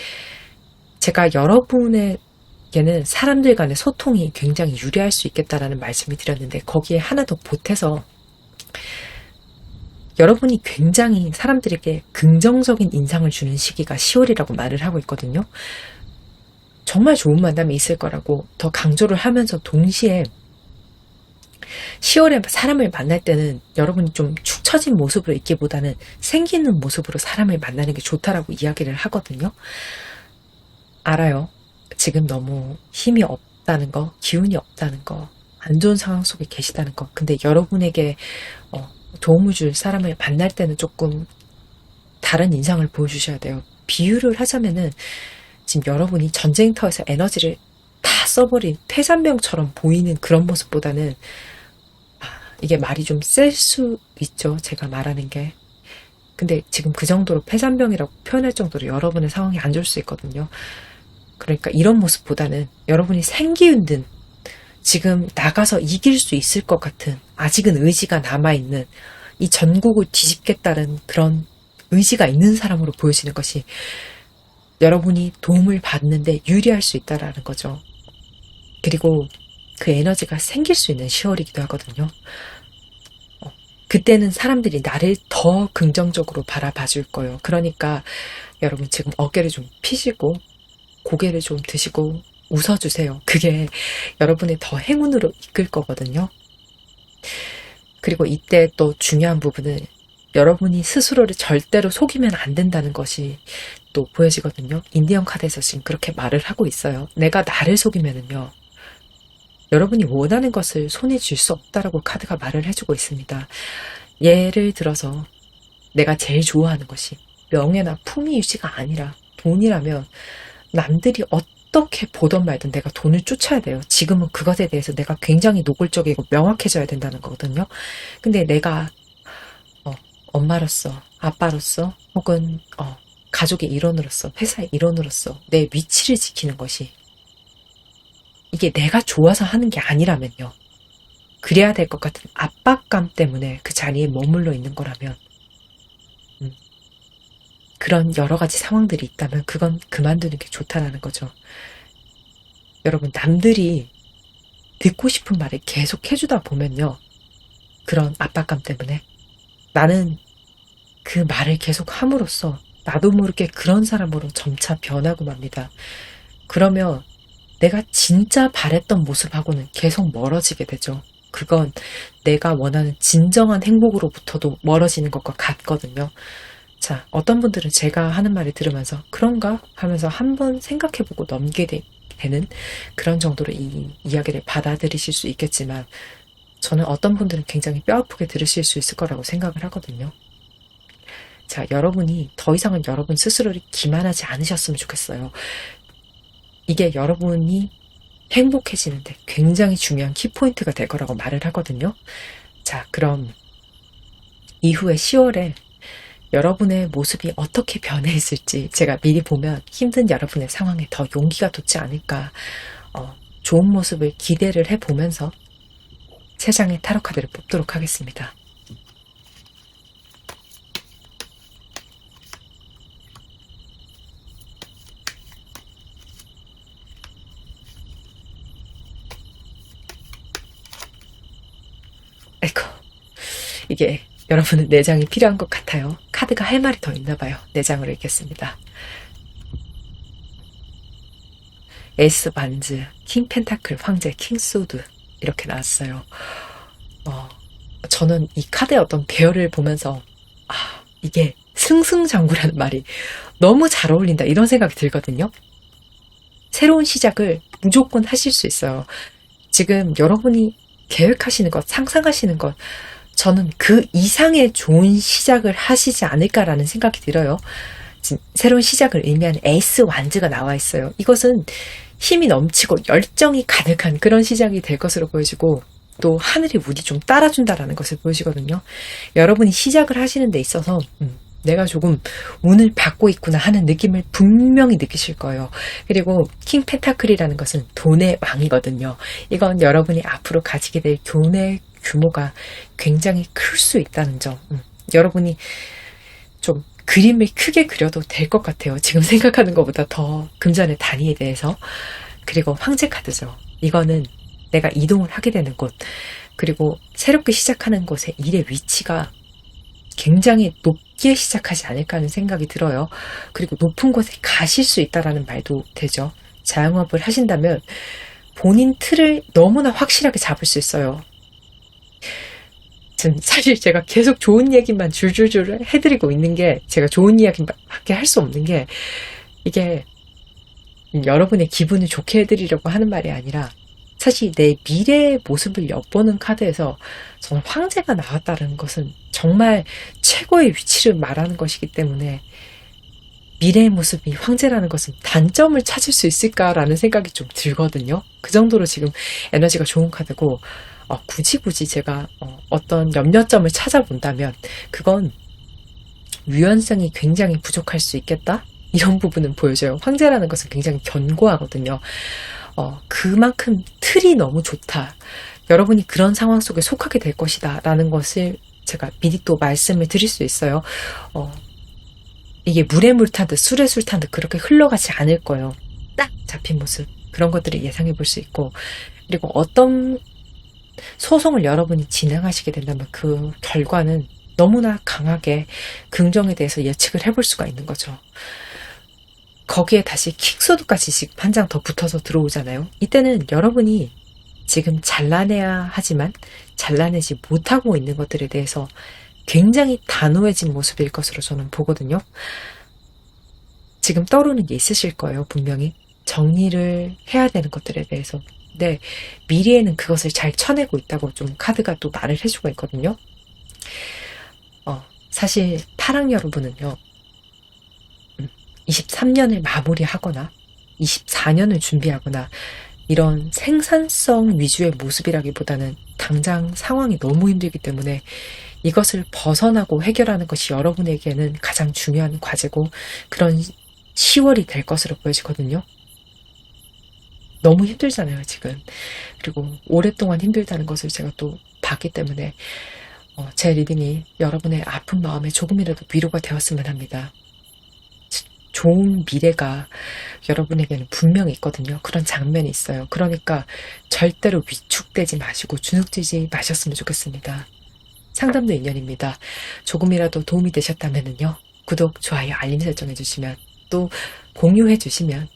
Speaker 1: 제가 여러분에게는 사람들 간의 소통이 굉장히 유리할 수 있겠다라는 말씀을 드렸는데 거기에 하나 더 보태서 여러분이 굉장히 사람들에게 긍정적인 인상을 주는 시기가 10월이라고 말을 하고 있거든요. 정말 좋은 만남이 있을 거라고 더 강조를 하면서 동시에 10월에 사람을 만날 때는 여러분이 좀 축 처진 모습으로 있기보다는 생기는 모습으로 사람을 만나는 게 좋다라고 이야기를 하거든요. 알아요. 지금 너무 힘이 없다는 거, 기운이 없다는 거, 안 좋은 상황 속에 계시다는 거. 근데 여러분에게 도움을 줄 사람을 만날 때는 조금 다른 인상을 보여주셔야 돼요. 비유를 하자면은 지금 여러분이 전쟁터에서 에너지를 다 써버린 폐잔병처럼 보이는 그런 모습보다는 이게 말이 좀 셀 수 있죠. 제가 말하는 게. 근데 지금 그 정도로 폐잔병이라고 표현할 정도로 여러분의 상황이 안 좋을 수 있거든요. 그러니까 이런 모습보다는 여러분이 생기운든 지금 나가서 이길 수 있을 것 같은 아직은 의지가 남아있는 이 전국을 뒤집겠다는 그런 의지가 있는 사람으로 보여지는 것이 여러분이 도움을 받는데 유리할 수 있다라는 거죠. 그리고 그 에너지가 생길 수 있는 10월이기도 하거든요. 그때는 사람들이 나를 더 긍정적으로 바라봐 줄 거예요. 그러니까 여러분 지금 어깨를 좀 피시고 고개를 좀 드시고 웃어주세요. 그게 여러분의 더 행운으로 이끌 거거든요. 그리고 이때 또 중요한 부분은 여러분이 스스로를 절대로 속이면 안 된다는 것이 또 보여지거든요. 인디언 카드에서 지금 그렇게 말을 하고 있어요. 내가 나를 속이면은요. 여러분이 원하는 것을 손에 쥘 수 없다라고 카드가 말을 해주고 있습니다. 예를 들어서 내가 제일 좋아하는 것이 명예나 품위유지가 아니라 돈이라면 남들이 어떻게 보던 말든 내가 돈을 쫓아야 돼요. 지금은 그것에 대해서 내가 굉장히 노골적이고 명확해져야 된다는 거거든요. 근데 내가 엄마로서, 아빠로서, 혹은 가족의 일원으로서, 회사의 일원으로서 내 위치를 지키는 것이 이게 내가 좋아서 하는 게 아니라면요. 그래야 될 것 같은 압박감 때문에 그 자리에 머물러 있는 거라면 그런 여러 가지 상황들이 있다면 그건 그만두는 게 좋다라는 거죠. 여러분 남들이 듣고 싶은 말을 계속 해주다 보면요. 그런 압박감 때문에 나는 그 말을 계속 함으로써 나도 모르게 그런 사람으로 점차 변하고 맙니다. 그러면 내가 진짜 바랬던 모습하고는 계속 멀어지게 되죠. 그건 내가 원하는 진정한 행복으로부터도 멀어지는 것과 같거든요. 자, 어떤 분들은 제가 하는 말을 들으면서 그런가 하면서 한번 생각해보고 넘기게 되는 그런 정도로 이 이야기를 받아들이실 수 있겠지만, 저는 어떤 분들은 굉장히 뼈아프게 들으실 수 있을 거라고 생각을 하거든요. 자, 여러분이 더 이상은 여러분 스스로를 기만하지 않으셨으면 좋겠어요. 이게 여러분이 행복해지는데 굉장히 중요한 키포인트가 될 거라고 말을 하거든요. 자, 그럼 이후에 10월에 여러분의 모습이 어떻게 변해 있을지 제가 미리 보면 힘든 여러분의 상황에 더 용기가 돋지 않을까, 좋은 모습을 기대를 해보면서 세 장의 타로 카드를 뽑도록 하겠습니다. 아이고, 이게 여러분은 4장이 필요한 것 같아요. 카드가 할 말이 더 있나 봐요. 4장으로 읽겠습니다. 에이스 반즈, 킹 펜타클, 황제, 킹 소드 이렇게 나왔어요. 저는 이 카드의 어떤 배열을 보면서 이게 승승장구라는 말이 너무 잘 어울린다 이런 생각이 들거든요. 새로운 시작을 무조건 하실 수 있어요. 지금 여러분이 계획하시는 것, 상상하시는 것, 저는 그 이상의 좋은 시작을 하시지 않을까라는 생각이 들어요. 새로운 시작을 의미하는 에이스 완즈가 나와 있어요. 이것은 힘이 넘치고 열정이 가득한 그런 시작이 될 것으로 보여지고, 또 하늘이 운이 좀 따라준다라는 것을 보여지거든요. 여러분이 시작을 하시는 데 있어서 내가 조금 운을 받고 있구나 하는 느낌을 분명히 느끼실 거예요. 그리고 킹 펜타클이라는 것은 돈의 왕이거든요. 이건 여러분이 앞으로 가지게 될 돈의 규모가 굉장히 클 수 있다는 점. 여러분이 좀 그림을 크게 그려도 될 것 같아요. 지금 생각하는 것보다 더 금전의 단위에 대해서. 그리고 황제 카드죠. 이거는 내가 이동을 하게 되는 곳, 그리고 새롭게 시작하는 곳의 일의 위치가 굉장히 높게 시작하지 않을까 하는 생각이 들어요. 그리고 높은 곳에 가실 수 있다라는 말도 되죠. 자영업을 하신다면 본인 틀을 너무나 확실하게 잡을 수 있어요. 사실 제가 계속 좋은 얘기만 줄줄줄 해드리고 있는 게, 제가 좋은 이야기밖에 할 수 없는 게, 이게 여러분의 기분을 좋게 해드리려고 하는 말이 아니라, 사실 내 미래의 모습을 엿보는 카드에서 저는 황제가 나왔다는 것은 정말 최고의 위치를 말하는 것이기 때문에, 미래의 모습이 황제라는 것은 단점을 찾을 수 있을까라는 생각이 좀 들거든요. 그 정도로 지금 에너지가 좋은 카드고, 굳이 제가 어떤 염려점을 찾아본다면 그건 유연성이 굉장히 부족할 수 있겠다? 이런 부분은 보여져요. 황제라는 것은 굉장히 견고하거든요. 그만큼 틀이 너무 좋다. 여러분이 그런 상황 속에 속하게 될 것이다 라는 것을 제가 미리 또 말씀을 드릴 수 있어요. 이게 물에 물 타듯 술에 술 타듯 그렇게 흘러가지 않을 거예요. 딱 잡힌 모습, 그런 것들을 예상해 볼 수 있고, 그리고 어떤 소송을 여러분이 진행하시게 된다면 그 결과는 너무나 강하게 긍정에 대해서 예측을 해볼 수가 있는 거죠. 거기에 다시 킥소드까지 지금 한 장 더 붙어서 들어오잖아요. 이때는 여러분이 지금 잘라내야 하지만 잘라내지 못하고 있는 것들에 대해서 굉장히 단호해진 모습일 것으로 저는 보거든요. 지금 떠오르는 게 있으실 거예요. 분명히 정리를 해야 되는 것들에 대해서. 근데 미래에는 그것을 잘 쳐내고 있다고 좀 카드가 또 말을 해주고 있거든요. 사실 타락 여러분은요, 23년을 마무리하거나 24년을 준비하거나 이런 생산성 위주의 모습이라기보다는 당장 상황이 너무 힘들기 때문에 이것을 벗어나고 해결하는 것이 여러분에게는 가장 중요한 과제고, 그런 10월이 될 것으로 보여지거든요. 너무 힘들잖아요, 지금. 그리고 오랫동안 힘들다는 것을 제가 또 봤기 때문에 제 리딩이 여러분의 아픈 마음에 조금이라도 위로가 되었으면 합니다. 좋은 미래가 여러분에게는 분명히 있거든요. 그런 장면이 있어요. 그러니까 절대로 위축되지 마시고 주눅들지 마셨으면 좋겠습니다. 상담도 인연입니다. 조금이라도 도움이 되셨다면요, 구독, 좋아요, 알림 설정 해주시면, 또 공유해 주시면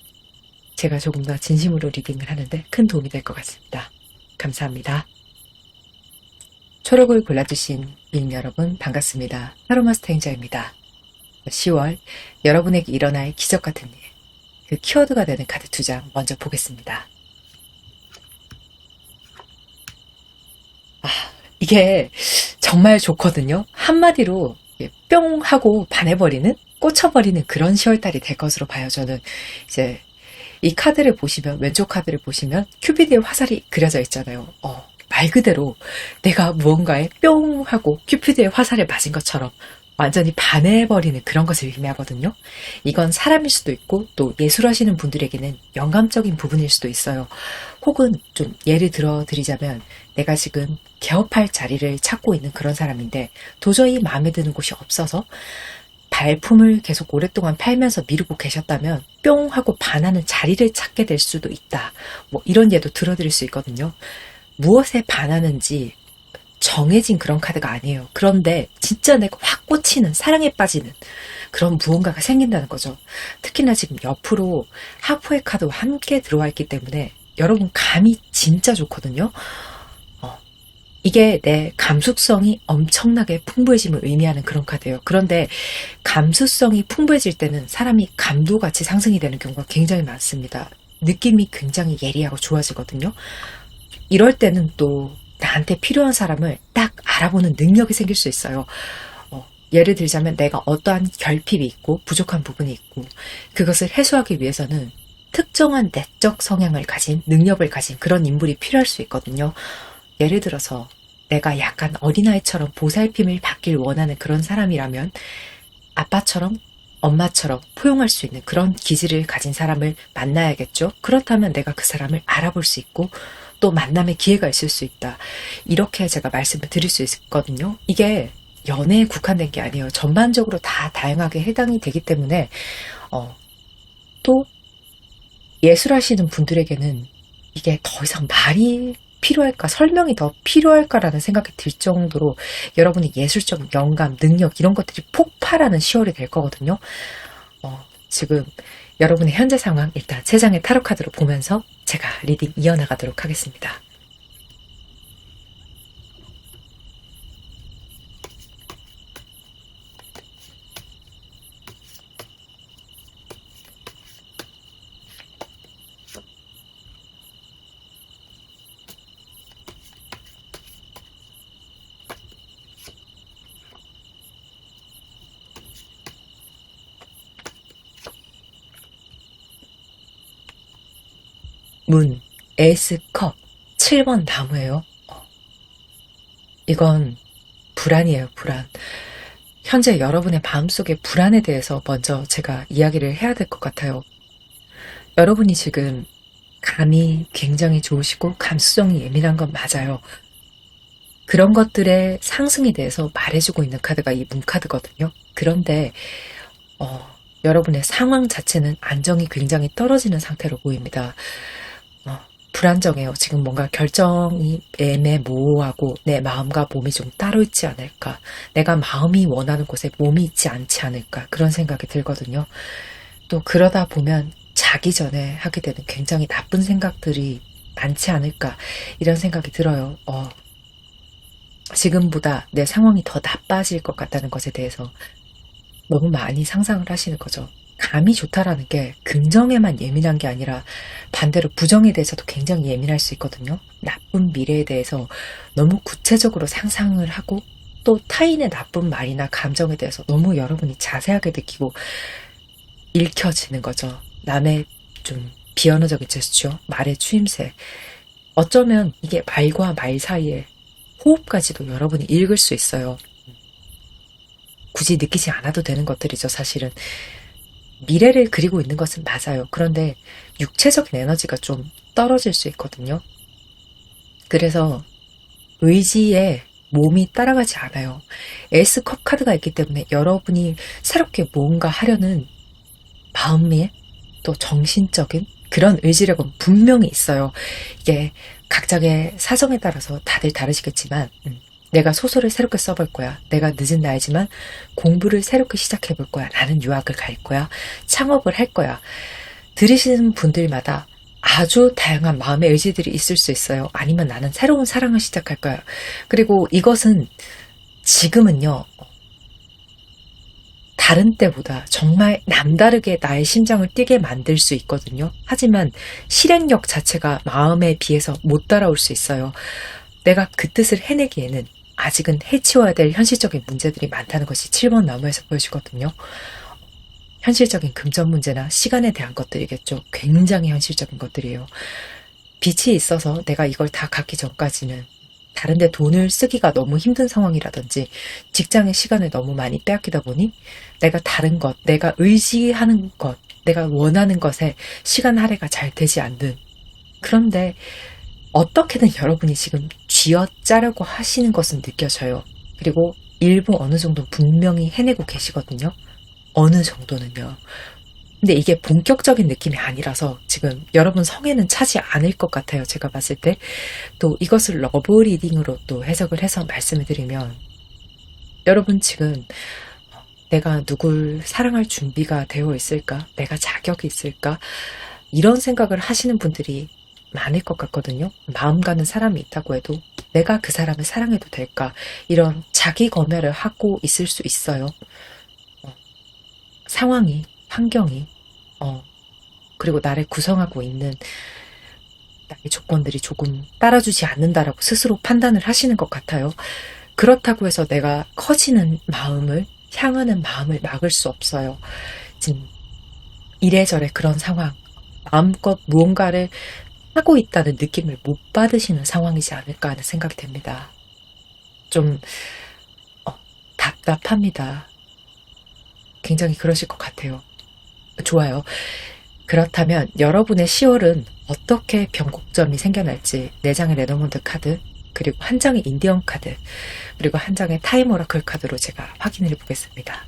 Speaker 1: 제가 조금 더 진심으로 리딩을 하는데 큰 도움이 될 것 같습니다. 감사합니다. 초록을 골라주신 민 여러분 반갑습니다. 타로마스터 행자입니다. 10월 여러분에게 일어날 기적 같은 일, 그 키워드가 되는 카드 2장 먼저 보겠습니다. 이게 정말 좋거든요. 한마디로 뿅 하고 반해버리는, 꽂혀버리는 그런 10월달이 될 것으로 봐요. 저는 이제 이 카드를 보시면, 왼쪽 카드를 보시면 큐피드의 화살이 그려져 있잖아요. 말 그대로 내가 무언가에 뿅 하고 큐피드의 화살에 맞은 것처럼 완전히 반해버리는 그런 것을 의미하거든요. 이건 사람일 수도 있고 또 예술하시는 분들에게는 영감적인 부분일 수도 있어요. 혹은 좀 예를 들어 드리자면 내가 지금 개업할 자리를 찾고 있는 그런 사람인데 도저히 마음에 드는 곳이 없어서 발품을 계속 오랫동안 팔면서 미루고 계셨다면 뿅 하고 반하는 자리를 찾게 될 수도 있다. 뭐 이런 예도 들어드릴 수 있거든요. 무엇에 반하는지 정해진 그런 카드가 아니에요. 그런데 진짜 내가 확 꽂히는, 사랑에 빠지는 그런 무언가가 생긴다는 거죠. 특히나 지금 옆으로 하프의 카드와 함께 들어와 있기 때문에 여러분 감이 진짜 좋거든요. 이게 내 감수성이 엄청나게 풍부해짐을 의미하는 그런 카드예요. 그런데 감수성이 풍부해질 때는 사람이 감도같이 상승이 되는 경우가 굉장히 많습니다. 느낌이 굉장히 예리하고 좋아지거든요. 이럴 때는 또 나한테 필요한 사람을 딱 알아보는 능력이 생길 수 있어요. 예를 들자면 내가 어떠한 결핍이 있고 부족한 부분이 있고 그것을 해소하기 위해서는 특정한 내적 성향을 가진, 능력을 가진 그런 인물이 필요할 수 있거든요. 예를 들어서 내가 약간 어린아이처럼 보살핌을 받길 원하는 그런 사람이라면 아빠처럼 엄마처럼 포용할 수 있는 그런 기질을 가진 사람을 만나야겠죠. 그렇다면 내가 그 사람을 알아볼 수 있고 또 만남의 기회가 있을 수 있다. 이렇게 제가 말씀을 드릴 수 있거든요. 이게 연애에 국한된 게 아니에요. 전반적으로 다 다양하게 해당이 되기 때문에 또 예술하시는 분들에게는 이게 더 이상 말이 필요할까, 설명이 더 필요할까라는 생각이 들 정도로 여러분의 예술적 영감, 능력 이런 것들이 폭발하는 10월이 될 거거든요. 지금 여러분의 현재 상황 일단 3장의 타로 카드로 보면서 제가 리딩 이어나가도록 하겠습니다. 문, 에이스컵, 7번 나무예요. 이건 불안이에요, 불안. 현재 여러분의 마음속의 불안에 대해서 먼저 제가 이야기를 해야 될 것 같아요. 여러분이 지금 감이 굉장히 좋으시고 감수성이 예민한 건 맞아요. 그런 것들의 상승에 대해서 말해주고 있는 카드가 이 문카드거든요. 그런데 여러분의 상황 자체는 안정이 굉장히 떨어지는 상태로 보입니다. 불안정해요. 지금 뭔가 결정이 애매모호하고 내 마음과 몸이 좀 따로 있지 않을까. 내가 마음이 원하는 곳에 몸이 있지 않지 않을까. 그런 생각이 들거든요. 또 그러다 보면 자기 전에 하게 되는 굉장히 나쁜 생각들이 많지 않을까. 이런 생각이 들어요. 지금보다 내 상황이 더 나빠질 것 같다는 것에 대해서 너무 많이 상상을 하시는 거죠. 감이 좋다라는 게 긍정에만 예민한 게 아니라 반대로 부정에 대해서도 굉장히 예민할 수 있거든요. 나쁜 미래에 대해서 너무 구체적으로 상상을 하고 또 타인의 나쁜 말이나 감정에 대해서 너무 여러분이 자세하게 느끼고 읽혀지는 거죠. 남의 좀 비언어적인 제스처, 말의 추임새. 어쩌면 이게 말과 말 사이에 호흡까지도 여러분이 읽을 수 있어요. 굳이 느끼지 않아도 되는 것들이죠, 사실은. 미래를 그리고 있는 것은 맞아요. 그런데 육체적인 에너지가 좀 떨어질 수 있거든요. 그래서 의지에 몸이 따라가지 않아요. 에이스컵 카드가 있기 때문에 여러분이 새롭게 뭔가 하려는 마음의 또 정신적인 그런 의지력은 분명히 있어요. 이게 각자의 사정에 따라서 다들 다르시겠지만 내가 소설을 새롭게 써볼 거야. 내가 늦은 나이지만 공부를 새롭게 시작해볼 거야. 나는 유학을 갈 거야. 창업을 할 거야. 들으시는 분들마다 아주 다양한 마음의 의지들이 있을 수 있어요. 아니면 나는 새로운 사랑을 시작할 거야. 그리고 이것은 지금은요, 다른 때보다 정말 남다르게 나의 심장을 뛰게 만들 수 있거든요. 하지만 실행력 자체가 마음에 비해서 못 따라올 수 있어요. 내가 그 뜻을 해내기에는 아직은 해치워야 될 현실적인 문제들이 많다는 것이 7번 나무에서 보여지거든요. 현실적인 금전 문제나 시간에 대한 것들이겠죠. 굉장히 현실적인 것들이에요. 빚이 있어서 내가 이걸 다 갚기 전까지는 다른 데 돈을 쓰기가 너무 힘든 상황이라든지 직장의 시간을 너무 많이 빼앗기다 보니 내가 다른 것, 내가 의지하는 것, 내가 원하는 것에 시간 할애가 잘 되지 않는, 그런데 어떻게든 여러분이 지금 쥐어짜려고 하시는 것은 느껴져요. 그리고 일부 어느 정도 분명히 해내고 계시거든요. 어느 정도는요. 근데 이게 본격적인 느낌이 아니라서 지금 여러분 성에는 차지 않을 것 같아요. 제가 봤을 때. 또 이것을 러브 리딩으로 또 해석을 해서 말씀을 드리면, 여러분 지금 내가 누굴 사랑할 준비가 되어 있을까? 내가 자격이 있을까? 이런 생각을 하시는 분들이 많을 것 같거든요. 마음 가는 사람이 있다고 해도 내가 그 사람을 사랑해도 될까? 이런 자기 검열을 하고 있을 수 있어요. 상황이, 환경이, 그리고 나를 구성하고 있는 나의 조건들이 조금 따라주지 않는다라고 스스로 판단을 하시는 것 같아요. 그렇다고 해서 내가 커지는 마음을, 향하는 마음을 막을 수 없어요. 지금 이래저래 그런 상황, 마음껏 무언가를 하고 있다는 느낌을 못 받으시는 상황이지 않을까 하는 생각이 듭니다. 좀 답답합니다. 굉장히 그러실 것 같아요. 좋아요. 그렇다면 여러분의 10월은 어떻게 변곡점이 생겨날지 4장의 레너먼드 카드, 그리고 한 장의 인디언 카드, 그리고 한 장의 타임 오라클 카드로 제가 확인을 해보겠습니다.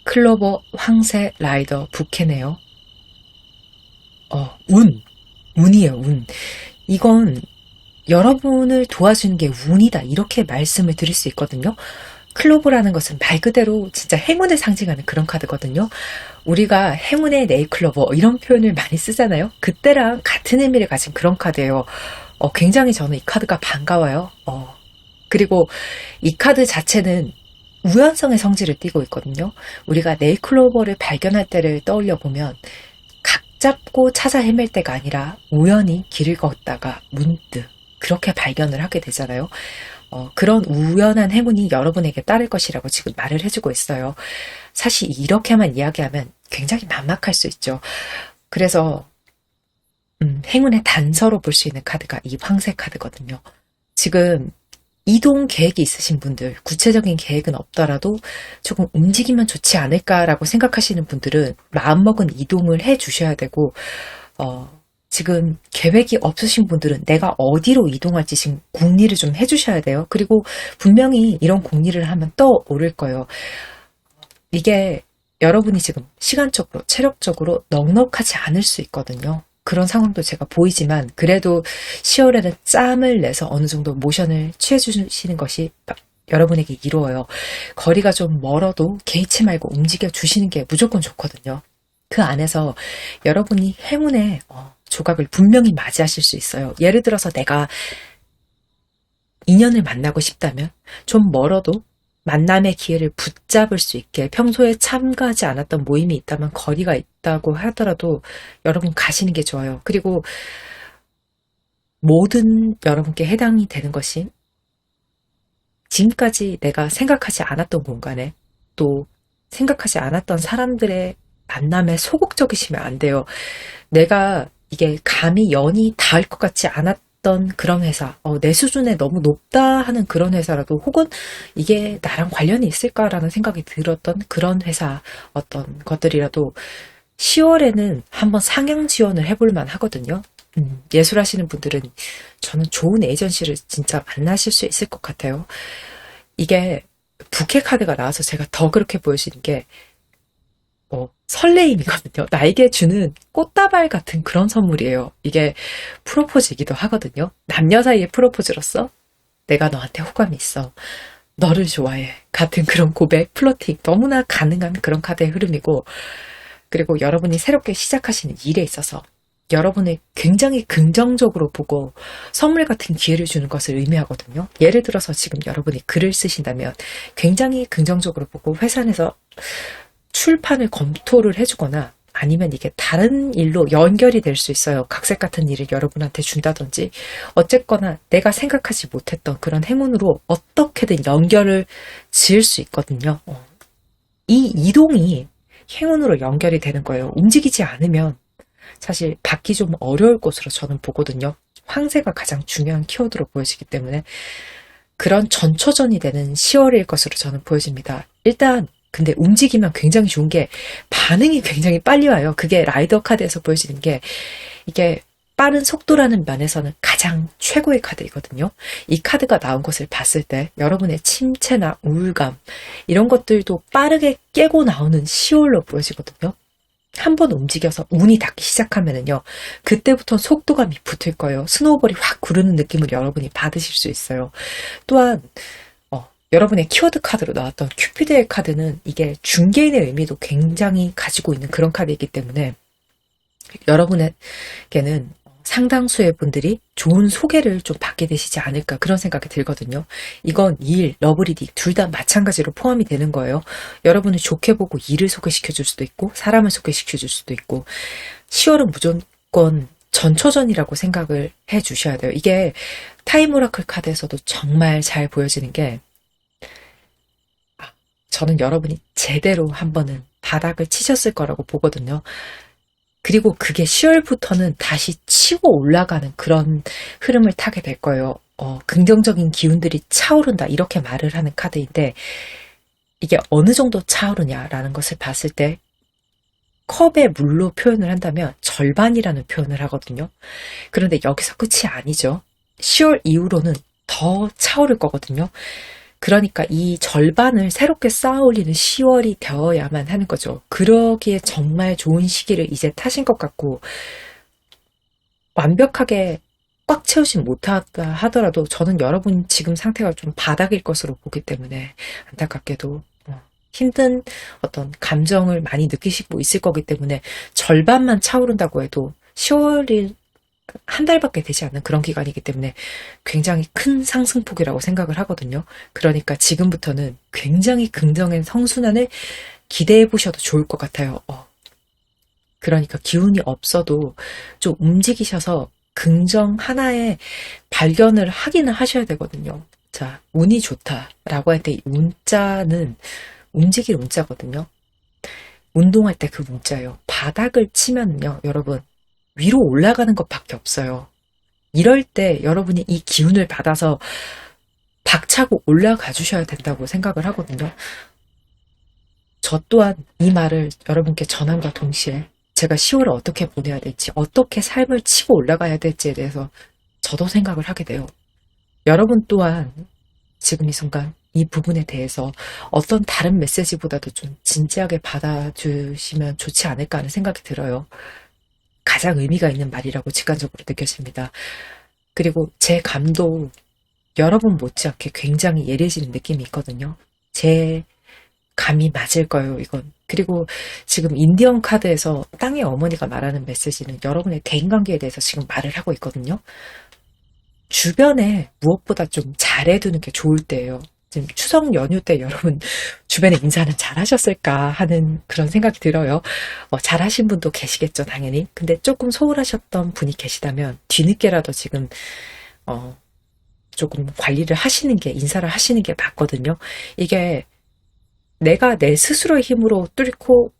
Speaker 1: 클로버, 황새, 라이더, 부캐네요. 운이에요, 운. 이건 여러분을 도와주는 게 운이다, 이렇게 말씀을 드릴 수 있거든요. 클로버라는 것은 말 그대로 진짜 행운을 상징하는 그런 카드거든요. 우리가 행운의 네잎클로버 이런 표현을 많이 쓰잖아요. 그때랑 같은 의미를 가진 그런 카드예요. 굉장히 저는 이 카드가 반가워요. 그리고 이 카드 자체는 우연성의 성질을 띠고 있거든요. 우리가 네잎클로버를 발견할 때를 떠올려 보면 각 잡고 찾아 헤맬 때가 아니라 우연히 길을 걷다가 문득 그렇게 발견을 하게 되잖아요. 그런 우연한 행운이 여러분에게 따를 것이라고 지금 말을 해주고 있어요. 사실 이렇게만 이야기하면 굉장히 막막할 수 있죠. 그래서 행운의 단서로 볼 수 있는 카드가 이 황새 카드거든요. 지금 이동 계획이 있으신 분들, 구체적인 계획은 없더라도 조금 움직이면 좋지 않을까라고 생각하시는 분들은 마음먹은 이동을 해 주셔야 되고, 지금 계획이 없으신 분들은 내가 어디로 이동할지 지금 궁리를 좀 해주셔야 돼요. 그리고 분명히 이런 궁리를 하면 떠오를 거예요. 이게 여러분이 지금 시간적으로, 체력적으로 넉넉하지 않을 수 있거든요. 그런 상황도 제가 보이지만 그래도 10월에는 짬을 내서 어느 정도 모션을 취해주시는 것이 여러분에게 이루어요. 거리가 좀 멀어도 개의치 말고 움직여 주시는 게 무조건 좋거든요. 그 안에서 여러분이 행운의 조각을 분명히 맞이하실 수 있어요. 예를 들어서 내가 인연을 만나고 싶다면 좀 멀어도 만남의 기회를 붙잡을 수 있게 평소에 참가하지 않았던 모임이 있다면 거리가 있다고 하더라도 여러분 가시는 게 좋아요. 그리고 모든 여러분께 해당이 되는 것이 지금까지 내가 생각하지 않았던 공간에 또 생각하지 않았던 사람들의 만남에 소극적이시면 안 돼요. 내가 이게 감히 연이 닿을 것 같지 않았던 그런 회사, 내 수준에 너무 높다 하는 그런 회사라도, 혹은 이게 나랑 관련이 있을까라는 생각이 들었던 그런 회사 어떤 것들이라도 10월에는 한번 상향 지원을 해볼 만 하거든요. 예술하시는 분들은 저는 좋은 에이전시를 진짜 만나실 수 있을 것 같아요. 이게 부캐 카드가 나와서 제가 더 그렇게 보여지는 게 설레임이거든요. 나에게 주는 꽃다발 같은 그런 선물이에요. 이게 프로포즈이기도 하거든요. 남녀 사이의 프로포즈로서 내가 너한테 호감이 있어. 너를 좋아해. 같은 그런 고백, 플러팅 너무나 가능한 그런 카드의 흐름이고, 그리고 여러분이 새롭게 시작하시는 일에 있어서 여러분을 굉장히 긍정적으로 보고 선물 같은 기회를 주는 것을 의미하거든요. 예를 들어서 지금 여러분이 글을 쓰신다면 굉장히 긍정적으로 보고 회사 내서 출판을 검토를 해주거나, 아니면 이게 다른 일로 연결이 될 수 있어요. 각색 같은 일을 여러분한테 준다든지, 어쨌거나 내가 생각하지 못했던 그런 행운으로 어떻게든 연결을 지을 수 있거든요. 이 이동이 행운으로 연결이 되는 거예요. 움직이지 않으면 사실 받기 좀 어려울 것으로 저는 보거든요. 황새가 가장 중요한 키워드로 보여지기 때문에 그런 전초전이 되는 10월일 것으로 저는 보여집니다. 일단 근데 움직이면 굉장히 좋은 게 반응이 굉장히 빨리 와요. 그게 라이더 카드에서 보여지는 게, 이게 빠른 속도라는 면에서는 가장 최고의 카드이거든요. 이 카드가 나온 것을 봤을 때 여러분의 침체나 우울감 이런 것들도 빠르게 깨고 나오는 10월로 보여지거든요. 한번 움직여서 운이 닿기 시작하면은요, 그때부터 속도감이 붙을 거예요. 스노우볼이 확 구르는 느낌을 여러분이 받으실 수 있어요. 또한 여러분의 키워드 카드로 나왔던 큐피드의 카드는 이게 중개인의 의미도 굉장히 가지고 있는 그런 카드이기 때문에 여러분에게는 상당수의 분들이 좋은 소개를 좀 받게 되시지 않을까, 그런 생각이 들거든요. 이건 일, 러브리딩 둘 다 마찬가지로 포함이 되는 거예요. 여러분을 좋게 보고 일을 소개시켜 줄 수도 있고 사람을 소개시켜 줄 수도 있고, 10월은 무조건 전초전이라고 생각을 해 주셔야 돼요. 이게 타임 오라클 카드에서도 정말 잘 보여지는 게, 저는 여러분이 제대로 한 번은 바닥을 치셨을 거라고 보거든요. 그리고 그게 10월부터는 다시 치고 올라가는 그런 흐름을 타게 될 거예요. 긍정적인 기운들이 차오른다, 이렇게 말을 하는 카드인데, 이게 어느 정도 차오르냐라는 것을 봤을 때 컵의 물로 표현을 한다면 절반이라는 표현을 하거든요. 그런데 여기서 끝이 아니죠. 10월 이후로는 더 차오를 거거든요. 그러니까 이 절반을 새롭게 쌓아 올리는 10월이 되어야만 하는 거죠. 그러기에 정말 좋은 시기를 이제 타신 것 같고, 완벽하게 꽉 채우진 못하다 하더라도 저는 여러분 지금 상태가 좀 바닥일 것으로 보기 때문에 안타깝게도 힘든 어떤 감정을 많이 느끼시고 있을 거기 때문에, 절반만 차오른다고 해도 10월이 한 달밖에 되지 않는 그런 기간이기 때문에 굉장히 큰 상승폭이라고 생각을 하거든요. 그러니까 지금부터는 굉장히 긍정의 성순환을 기대해 보셔도 좋을 것 같아요. 그러니까 기운이 없어도 좀 움직이셔서 긍정 하나의 발견을 하기는 하셔야 되거든요. 자, 운이 좋다라고 할 때 이 운자는 움직일 운자거든요. 운동할 때 그 운자예요. 바닥을 치면요, 여러분 위로 올라가는 것밖에 없어요. 이럴 때 여러분이 이 기운을 받아서 박차고 올라가 주셔야 된다고 생각을 하거든요. 저 또한 이 말을 여러분께 전함과 동시에 제가 10월을 어떻게 보내야 될지, 어떻게 삶을 치고 올라가야 될지에 대해서 저도 생각을 하게 돼요. 여러분 또한 지금 이 순간 이 부분에 대해서 어떤 다른 메시지보다도 좀 진지하게 받아주시면 좋지 않을까 하는 생각이 들어요. 가장 의미가 있는 말이라고 직관적으로 느껴집니다. 그리고 제 감도 여러분 못지않게 굉장히 예리해지는 느낌이 있거든요. 제 감이 맞을 거예요, 이건. 그리고 지금 인디언 카드에서 땅의 어머니가 말하는 메시지는 여러분의 대인관계에 대해서 지금 말을 하고 있거든요. 주변에 무엇보다 좀 잘해두는 게 좋을 때예요. 지금 추석 연휴 때 여러분 주변에 인사는 잘 하셨을까 하는 그런 생각이 들어요. 잘하신 분도 계시겠죠, 당연히. 근데 조금 소홀하셨던 분이 계시다면 뒤늦게라도 지금 조금 관리를 하시는 게, 인사를 하시는 게 맞거든요. 이게 내가 내 스스로의 힘으로 뚫고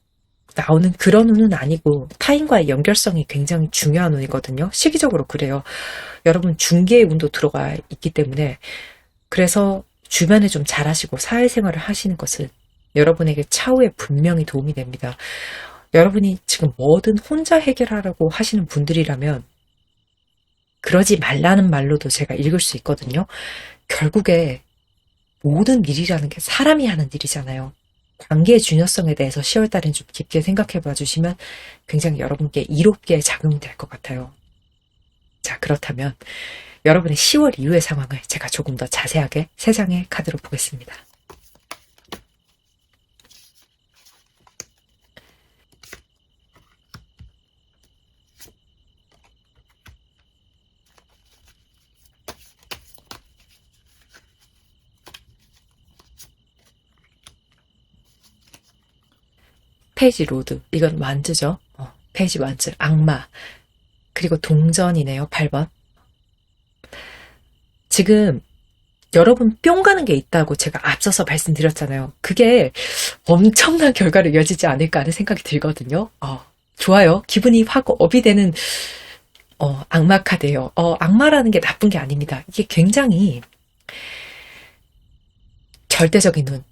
Speaker 1: 나오는 그런 운은 아니고 타인과의 연결성이 굉장히 중요한 운이거든요. 시기적으로 그래요. 여러분 중개의 운도 들어가 있기 때문에 그래서 주변에 좀 잘하시고 사회생활을 하시는 것은 여러분에게 차후에 분명히 도움이 됩니다. 여러분이 지금 뭐든 혼자 해결하라고 하시는 분들이라면 그러지 말라는 말로도 제가 읽을 수 있거든요. 결국에 모든 일이라는 게 사람이 하는 일이잖아요. 관계의 중요성에 대해서 10월 달엔 좀 깊게 생각해 봐 주시면 굉장히 여러분께 이롭게 작용이 될 것 같아요. 자, 그렇다면 여러분의 10월 이후의 상황을 제가 조금 더 자세하게 3장의 카드로 보겠습니다. 페이지 로드, 이건 완즈죠. 페이지 완즈, 악마, 그리고 동전이네요. 8번. 지금 여러분 뿅 가는 게 있다고 제가 앞서서 말씀드렸잖아요. 그게 엄청난 결과를 이어지지 않을까 하는 생각이 들거든요. 좋아요. 기분이 확 업이 되는 악마 카드예요. 악마라는 게 나쁜 게 아닙니다. 이게 굉장히 절대적인 눈,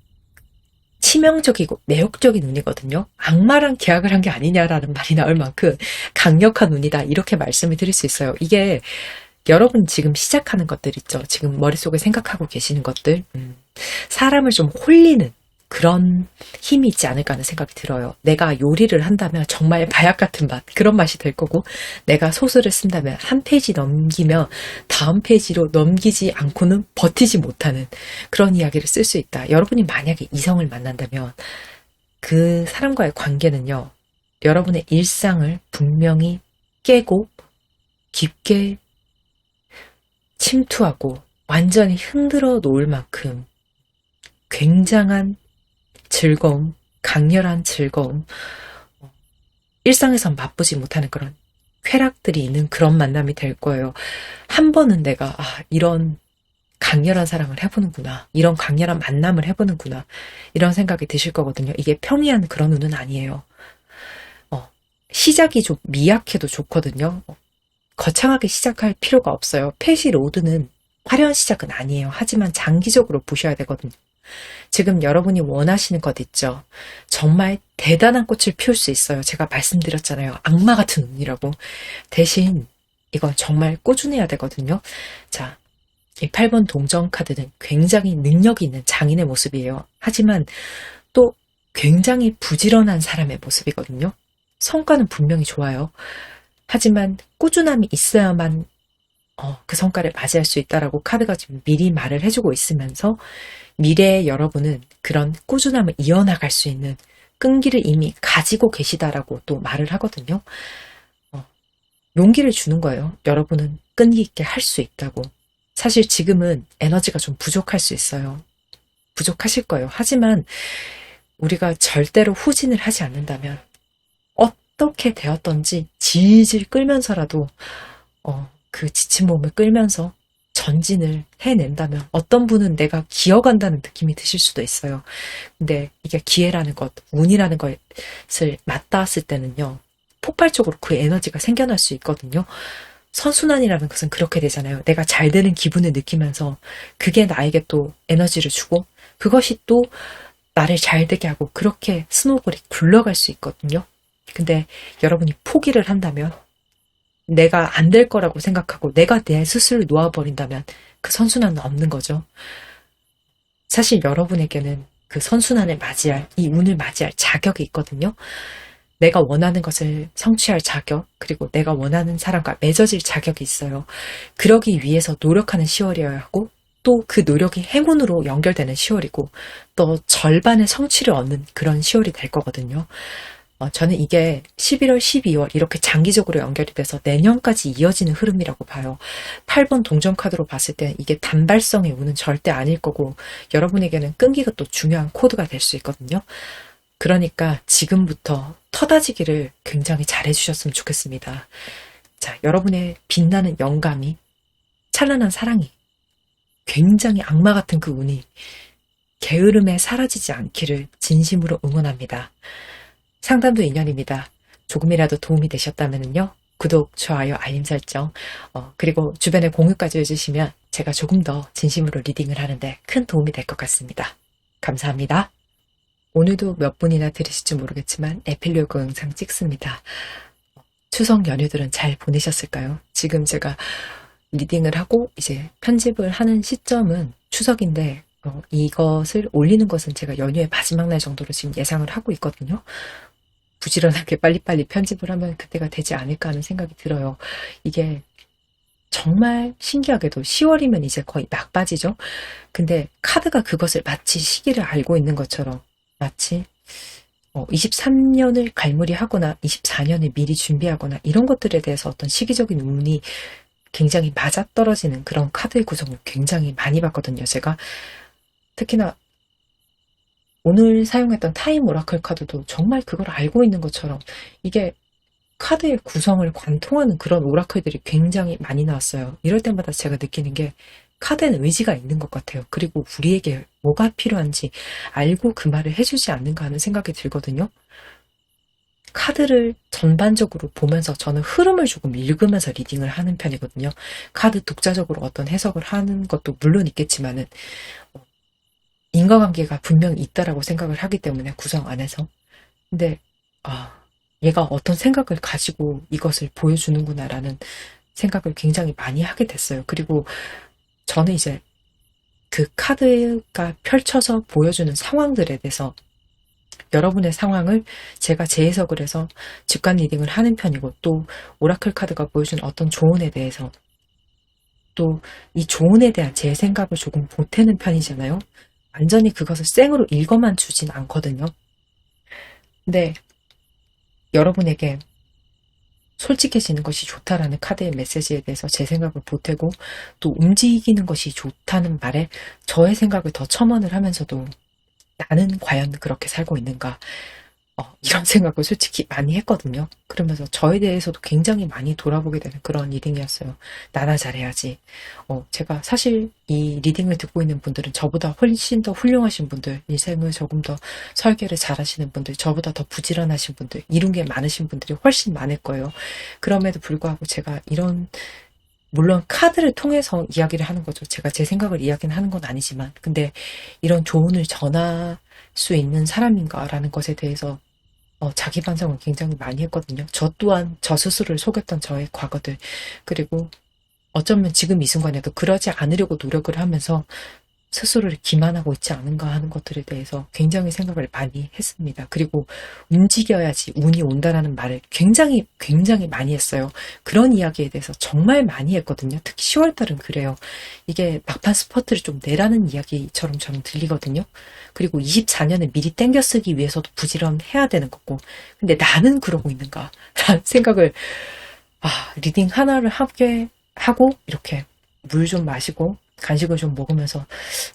Speaker 1: 치명적이고 매혹적인 운이거든요. 악마랑 계약을 한 게 아니냐라는 말이 나올 만큼 강력한 운이다. 이렇게 말씀을 드릴 수 있어요. 이게 여러분 지금 시작하는 것들 있죠. 지금 머릿속에 생각하고 계시는 것들. 사람을 좀 홀리는 그런 힘이 있지 않을까 하는 생각이 들어요. 내가 요리를 한다면 정말 마약 같은 맛, 그런 맛이 될 거고, 내가 소설을 쓴다면 한 페이지 넘기면 다음 페이지로 넘기지 않고는 버티지 못하는 그런 이야기를 쓸 수 있다. 여러분이 만약에 이성을 만난다면 그 사람과의 관계는요, 여러분의 일상을 분명히 깨고 깊게 침투하고 완전히 흔들어 놓을 만큼 굉장한 즐거움, 강렬한 즐거움, 일상에선 맛보지 못하는 그런 쾌락들이 있는 그런 만남이 될 거예요. 한 번은 내가 이런 강렬한 사랑을 해보는구나, 이런 강렬한 만남을 해보는구나, 이런 생각이 드실 거거든요. 이게 평이한 그런 운은 아니에요. 시작이 좀 미약해도 좋거든요. 거창하게 시작할 필요가 없어요. 페이지 로드는 화려한 시작은 아니에요. 하지만 장기적으로 보셔야 되거든요. 지금 여러분이 원하시는 것 있죠. 정말 대단한 꽃을 피울 수 있어요. 제가 말씀드렸잖아요. 악마 같은 운이라고. 대신 이건 정말 꾸준해야 되거든요. 자, 이 8번 동전 카드는 굉장히 능력이 있는 장인의 모습이에요. 하지만 또 굉장히 부지런한 사람의 모습이거든요. 성과는 분명히 좋아요. 하지만 꾸준함이 있어야만 그 성과를 맞이할 수 있다라고 카드가 지금 미리 말을 해주고 있으면서 미래의 여러분은 그런 꾸준함을 이어나갈 수 있는 끈기를 이미 가지고 계시다라고 또 말을 하거든요. 용기를 주는 거예요. 여러분은 끈기 있게 할 수 있다고. 사실 지금은 에너지가 좀 부족할 수 있어요. 부족하실 거예요. 하지만 우리가 절대로 후진을 하지 않는다면 어떻게 되었던지 질질 끌면서라도 그 지친 몸을 끌면서 전진을 해낸다면 어떤 분은 내가 기어간다는 느낌이 드실 수도 있어요. 근데 이게 기회라는 것, 운이라는 것을 맞닿았을 때는요, 폭발적으로 그 에너지가 생겨날 수 있거든요. 선순환이라는 것은 그렇게 되잖아요. 내가 잘 되는 기분을 느끼면서 그게 나에게 또 에너지를 주고 그것이 또 나를 잘 되게 하고 그렇게 스노우볼이 굴러갈 수 있거든요. 근데 여러분이 포기를 한다면, 내가 안 될 거라고 생각하고 내가 내 스스로를 놓아버린다면 그 선순환은 없는 거죠. 사실 여러분에게는 그 선순환을 맞이할, 이 운을 맞이할 자격이 있거든요. 내가 원하는 것을 성취할 자격, 그리고 내가 원하는 사람과 맺어질 자격이 있어요. 그러기 위해서 노력하는 10월이어야 하고, 또 그 노력이 행운으로 연결되는 10월이고, 또 절반의 성취를 얻는 그런 10월이 될 거거든요. 저는 이게 11월, 12월 이렇게 장기적으로 연결이 돼서 내년까지 이어지는 흐름이라고 봐요. 8번 동전 카드로 봤을 때 이게 단발성의 운은 절대 아닐 거고, 여러분에게는 끈기가 또 중요한 코드가 될 수 있거든요. 그러니까 지금부터 터다지기를 굉장히 잘해주셨으면 좋겠습니다. 자, 여러분의 빛나는 영감이, 찬란한 사랑이, 굉장히 악마 같은 그 운이 게으름에 사라지지 않기를 진심으로 응원합니다. 상담도 인연입니다. 조금이라도 도움이 되셨다면요. 구독, 좋아요, 알림 설정, 그리고 주변에 공유까지 해주시면 제가 조금 더 진심으로 리딩을 하는데 큰 도움이 될 것 같습니다. 감사합니다. 오늘도 몇 분이나 들으실지 모르겠지만 에필로그 영상 찍습니다. 추석 연휴들은 잘 보내셨을까요? 지금 제가 리딩을 하고 이제 편집을 하는 시점은 추석인데 이것을 올리는 것은 제가 연휴의 마지막 날 정도로 지금 예상을 하고 있거든요. 부지런하게 빨리빨리 편집을 하면 그때가 되지 않을까 하는 생각이 들어요. 이게 정말 신기하게도 10월이면 이제 거의 막바지죠. 근데 카드가 그것을 마치 시기를 알고 있는 것처럼 마치 23년을 갈무리하거나 24년을 미리 준비하거나 이런 것들에 대해서 어떤 시기적인 운이 굉장히 맞아떨어지는 그런 카드의 구성을 굉장히 많이 봤거든요. 제가 특히나 오늘 사용했던 타임 오라클 카드도 정말 그걸 알고 있는 것처럼 이게 카드의 구성을 관통하는 그런 오라클들이 굉장히 많이 나왔어요. 이럴 때마다 제가 느끼는 게 카드에는 의지가 있는 것 같아요. 그리고 우리에게 뭐가 필요한지 알고 그 말을 해주지 않는가 하는 생각이 들거든요. 카드를 전반적으로 보면서 저는 흐름을 조금 읽으면서 리딩을 하는 편이거든요. 카드 독자적으로 어떤 해석을 하는 것도 물론 있겠지만은 인과관계가 분명히 있다라고 생각을 하기 때문에 구성 안에서. 근데 얘가 어떤 생각을 가지고 이것을 보여주는구나라는 생각을 굉장히 많이 하게 됐어요. 그리고 저는 이제 그 카드가 펼쳐서 보여주는 상황들에 대해서 여러분의 상황을 제가 재해석을 해서 직관 리딩을 하는 편이고 또 오라클 카드가 보여주는 어떤 조언에 대해서 또 이 조언에 대한 제 생각을 조금 보태는 편이잖아요. 완전히 그것을 생으로 읽어만 주진 않거든요. 근데 여러분에게 솔직해지는 것이 좋다라는 카드의 메시지에 대해서 제 생각을 보태고 또 움직이는 것이 좋다는 말에 저의 생각을 더 첨언을 하면서도 나는 과연 그렇게 살고 있는가 이런 생각을 솔직히 많이 했거든요. 그러면서 저에 대해서도 굉장히 많이 돌아보게 되는 그런 리딩이었어요. 나나 잘해야지. 제가 사실 이 리딩을 듣고 있는 분들은 저보다 훨씬 더 훌륭하신 분들, 인생을 조금 더 설계를 잘하시는 분들, 저보다 더 부지런하신 분들, 이룬 게 많으신 분들이 훨씬 많을 거예요. 그럼에도 불구하고 제가 이런 물론 카드를 통해서 이야기를 하는 거죠. 제가 제 생각을 이야기는 하는 건 아니지만 근데 이런 조언을 전할 수 있는 사람인가라는 것에 대해서 자기 반성을 굉장히 많이 했거든요. 저 또한 저 스스로를 속였던 저의 과거들 그리고 어쩌면 지금 이 순간에도 그러지 않으려고 노력을 하면서 스스로를 기만하고 있지 않은가 하는 것들에 대해서 굉장히 생각을 많이 했습니다. 그리고 움직여야지 운이 온다라는 말을 굉장히 많이 했어요. 그런 이야기에 대해서 정말 많이 했거든요. 특히 10월달은 그래요. 이게 막판 스퍼트를 좀 내라는 이야기처럼 저는 들리거든요. 그리고 24년을 미리 땡겨쓰기 위해서도 부지런해야 되는 거고 근데 나는 그러고 있는가 라는 생각을 리딩 하나를 함께 하고 이렇게 물 좀 마시고 간식을 좀 먹으면서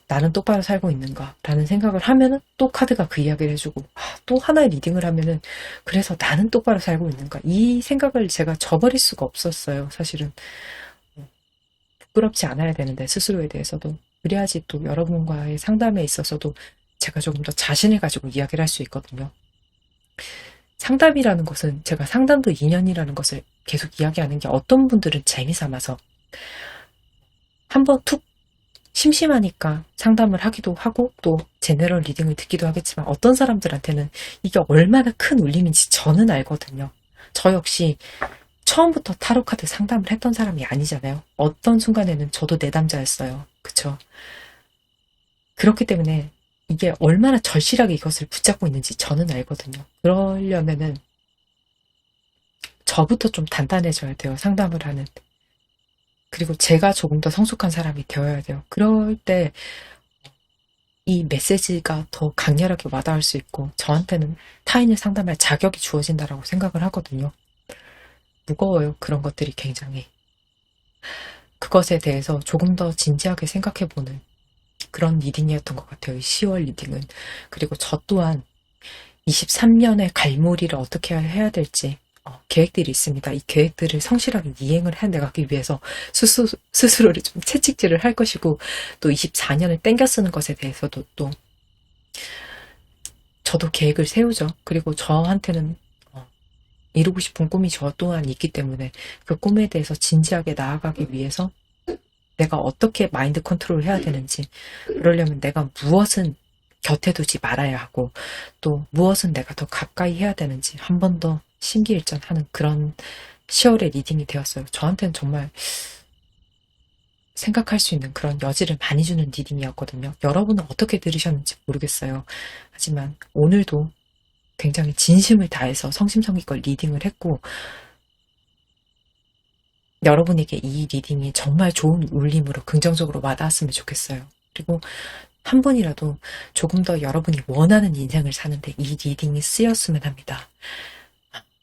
Speaker 1: 나는 똑바로 살고 있는가 라는 생각을 하면은 또 카드가 그 이야기를 해주고 또 하나의 리딩을 하면은 그래서 나는 똑바로 살고 있는가 이 생각을 제가 저버릴 수가 없었어요. 사실은 부끄럽지 않아야 되는데 스스로에 대해서도 그래야지 또 여러분과의 상담에 있어서도 제가 조금 더 자신을 가지고 이야기를 할 수 있거든요. 상담이라는 것은 제가 상담도 인연이라는 것을 계속 이야기하는 게 어떤 분들은 재미삼아서 한번 툭 심심하니까 상담을 하기도 하고 또 제너럴 리딩을 듣기도 하겠지만 어떤 사람들한테는 이게 얼마나 큰 울림인지 저는 알거든요. 저 역시 처음부터 타로 카드 상담을 했던 사람이 아니잖아요. 어떤 순간에는 저도 내담자였어요. 그쵸? 그렇기 때문에 이게 얼마나 절실하게 이것을 붙잡고 있는지 저는 알거든요. 그러려면은 저부터 좀 단단해져야 돼요. 상담을 하는. 그리고 제가 조금 더 성숙한 사람이 되어야 돼요. 그럴 때 이 메시지가 더 강렬하게 와닿을 수 있고 저한테는 타인을 상담할 자격이 주어진다라고 생각을 하거든요. 무거워요. 그런 것들이 굉장히. 그것에 대해서 조금 더 진지하게 생각해보는 그런 리딩이었던 것 같아요. 이 10월 리딩은. 그리고 저 또한 23년의 갈무리를 어떻게 해야 될지 계획들이 있습니다. 이 계획들을 성실하게 이행을 해나가기 위해서 스스로를 좀 채찍질을 할 것이고 또 24년을 땡겨 쓰는 것에 대해서도 또 저도 계획을 세우죠. 그리고 저한테는 이루고 싶은 꿈이 저 또한 있기 때문에 그 꿈에 대해서 진지하게 나아가기 위해서 내가 어떻게 마인드 컨트롤을 해야 되는지, 그러려면 내가 무엇은 곁에 두지 말아야 하고 또 무엇은 내가 더 가까이 해야 되는지 한 번 더 심기일전하는 그런 10월의 리딩이 되었어요. 저한테는 정말 생각할 수 있는 그런 여지를 많이 주는 리딩이었거든요. 여러분은 어떻게 들으셨는지 모르겠어요. 하지만 오늘도 굉장히 진심을 다해서 성심성의껏 리딩을 했고, 여러분에게 이 리딩이 정말 좋은 울림으로 긍정적으로 와닿았으면 좋겠어요. 그리고 한 번이라도 조금 더 여러분이 원하는 인생을 사는데 이 리딩이 쓰였으면 합니다.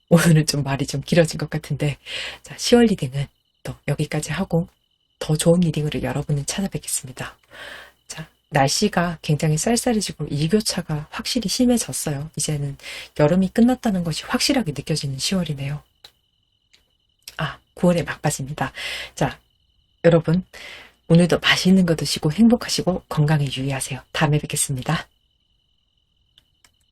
Speaker 1: 오늘은 좀 말이 좀 길어진 것 같은데, 자, 10월 리딩은 또 여기까지 하고 더 좋은 리딩으로 여러분을 찾아뵙겠습니다. 자, 날씨가 굉장히 쌀쌀해지고 일교차가 확실히 심해졌어요. 이제는 여름이 끝났다는 것이 확실하게 느껴지는 10월이네요. 9월의 막바지입니다. 자, 여러분 오늘도 맛있는 거 드시고 행복하시고 건강에 유의하세요. 다음에 뵙겠습니다.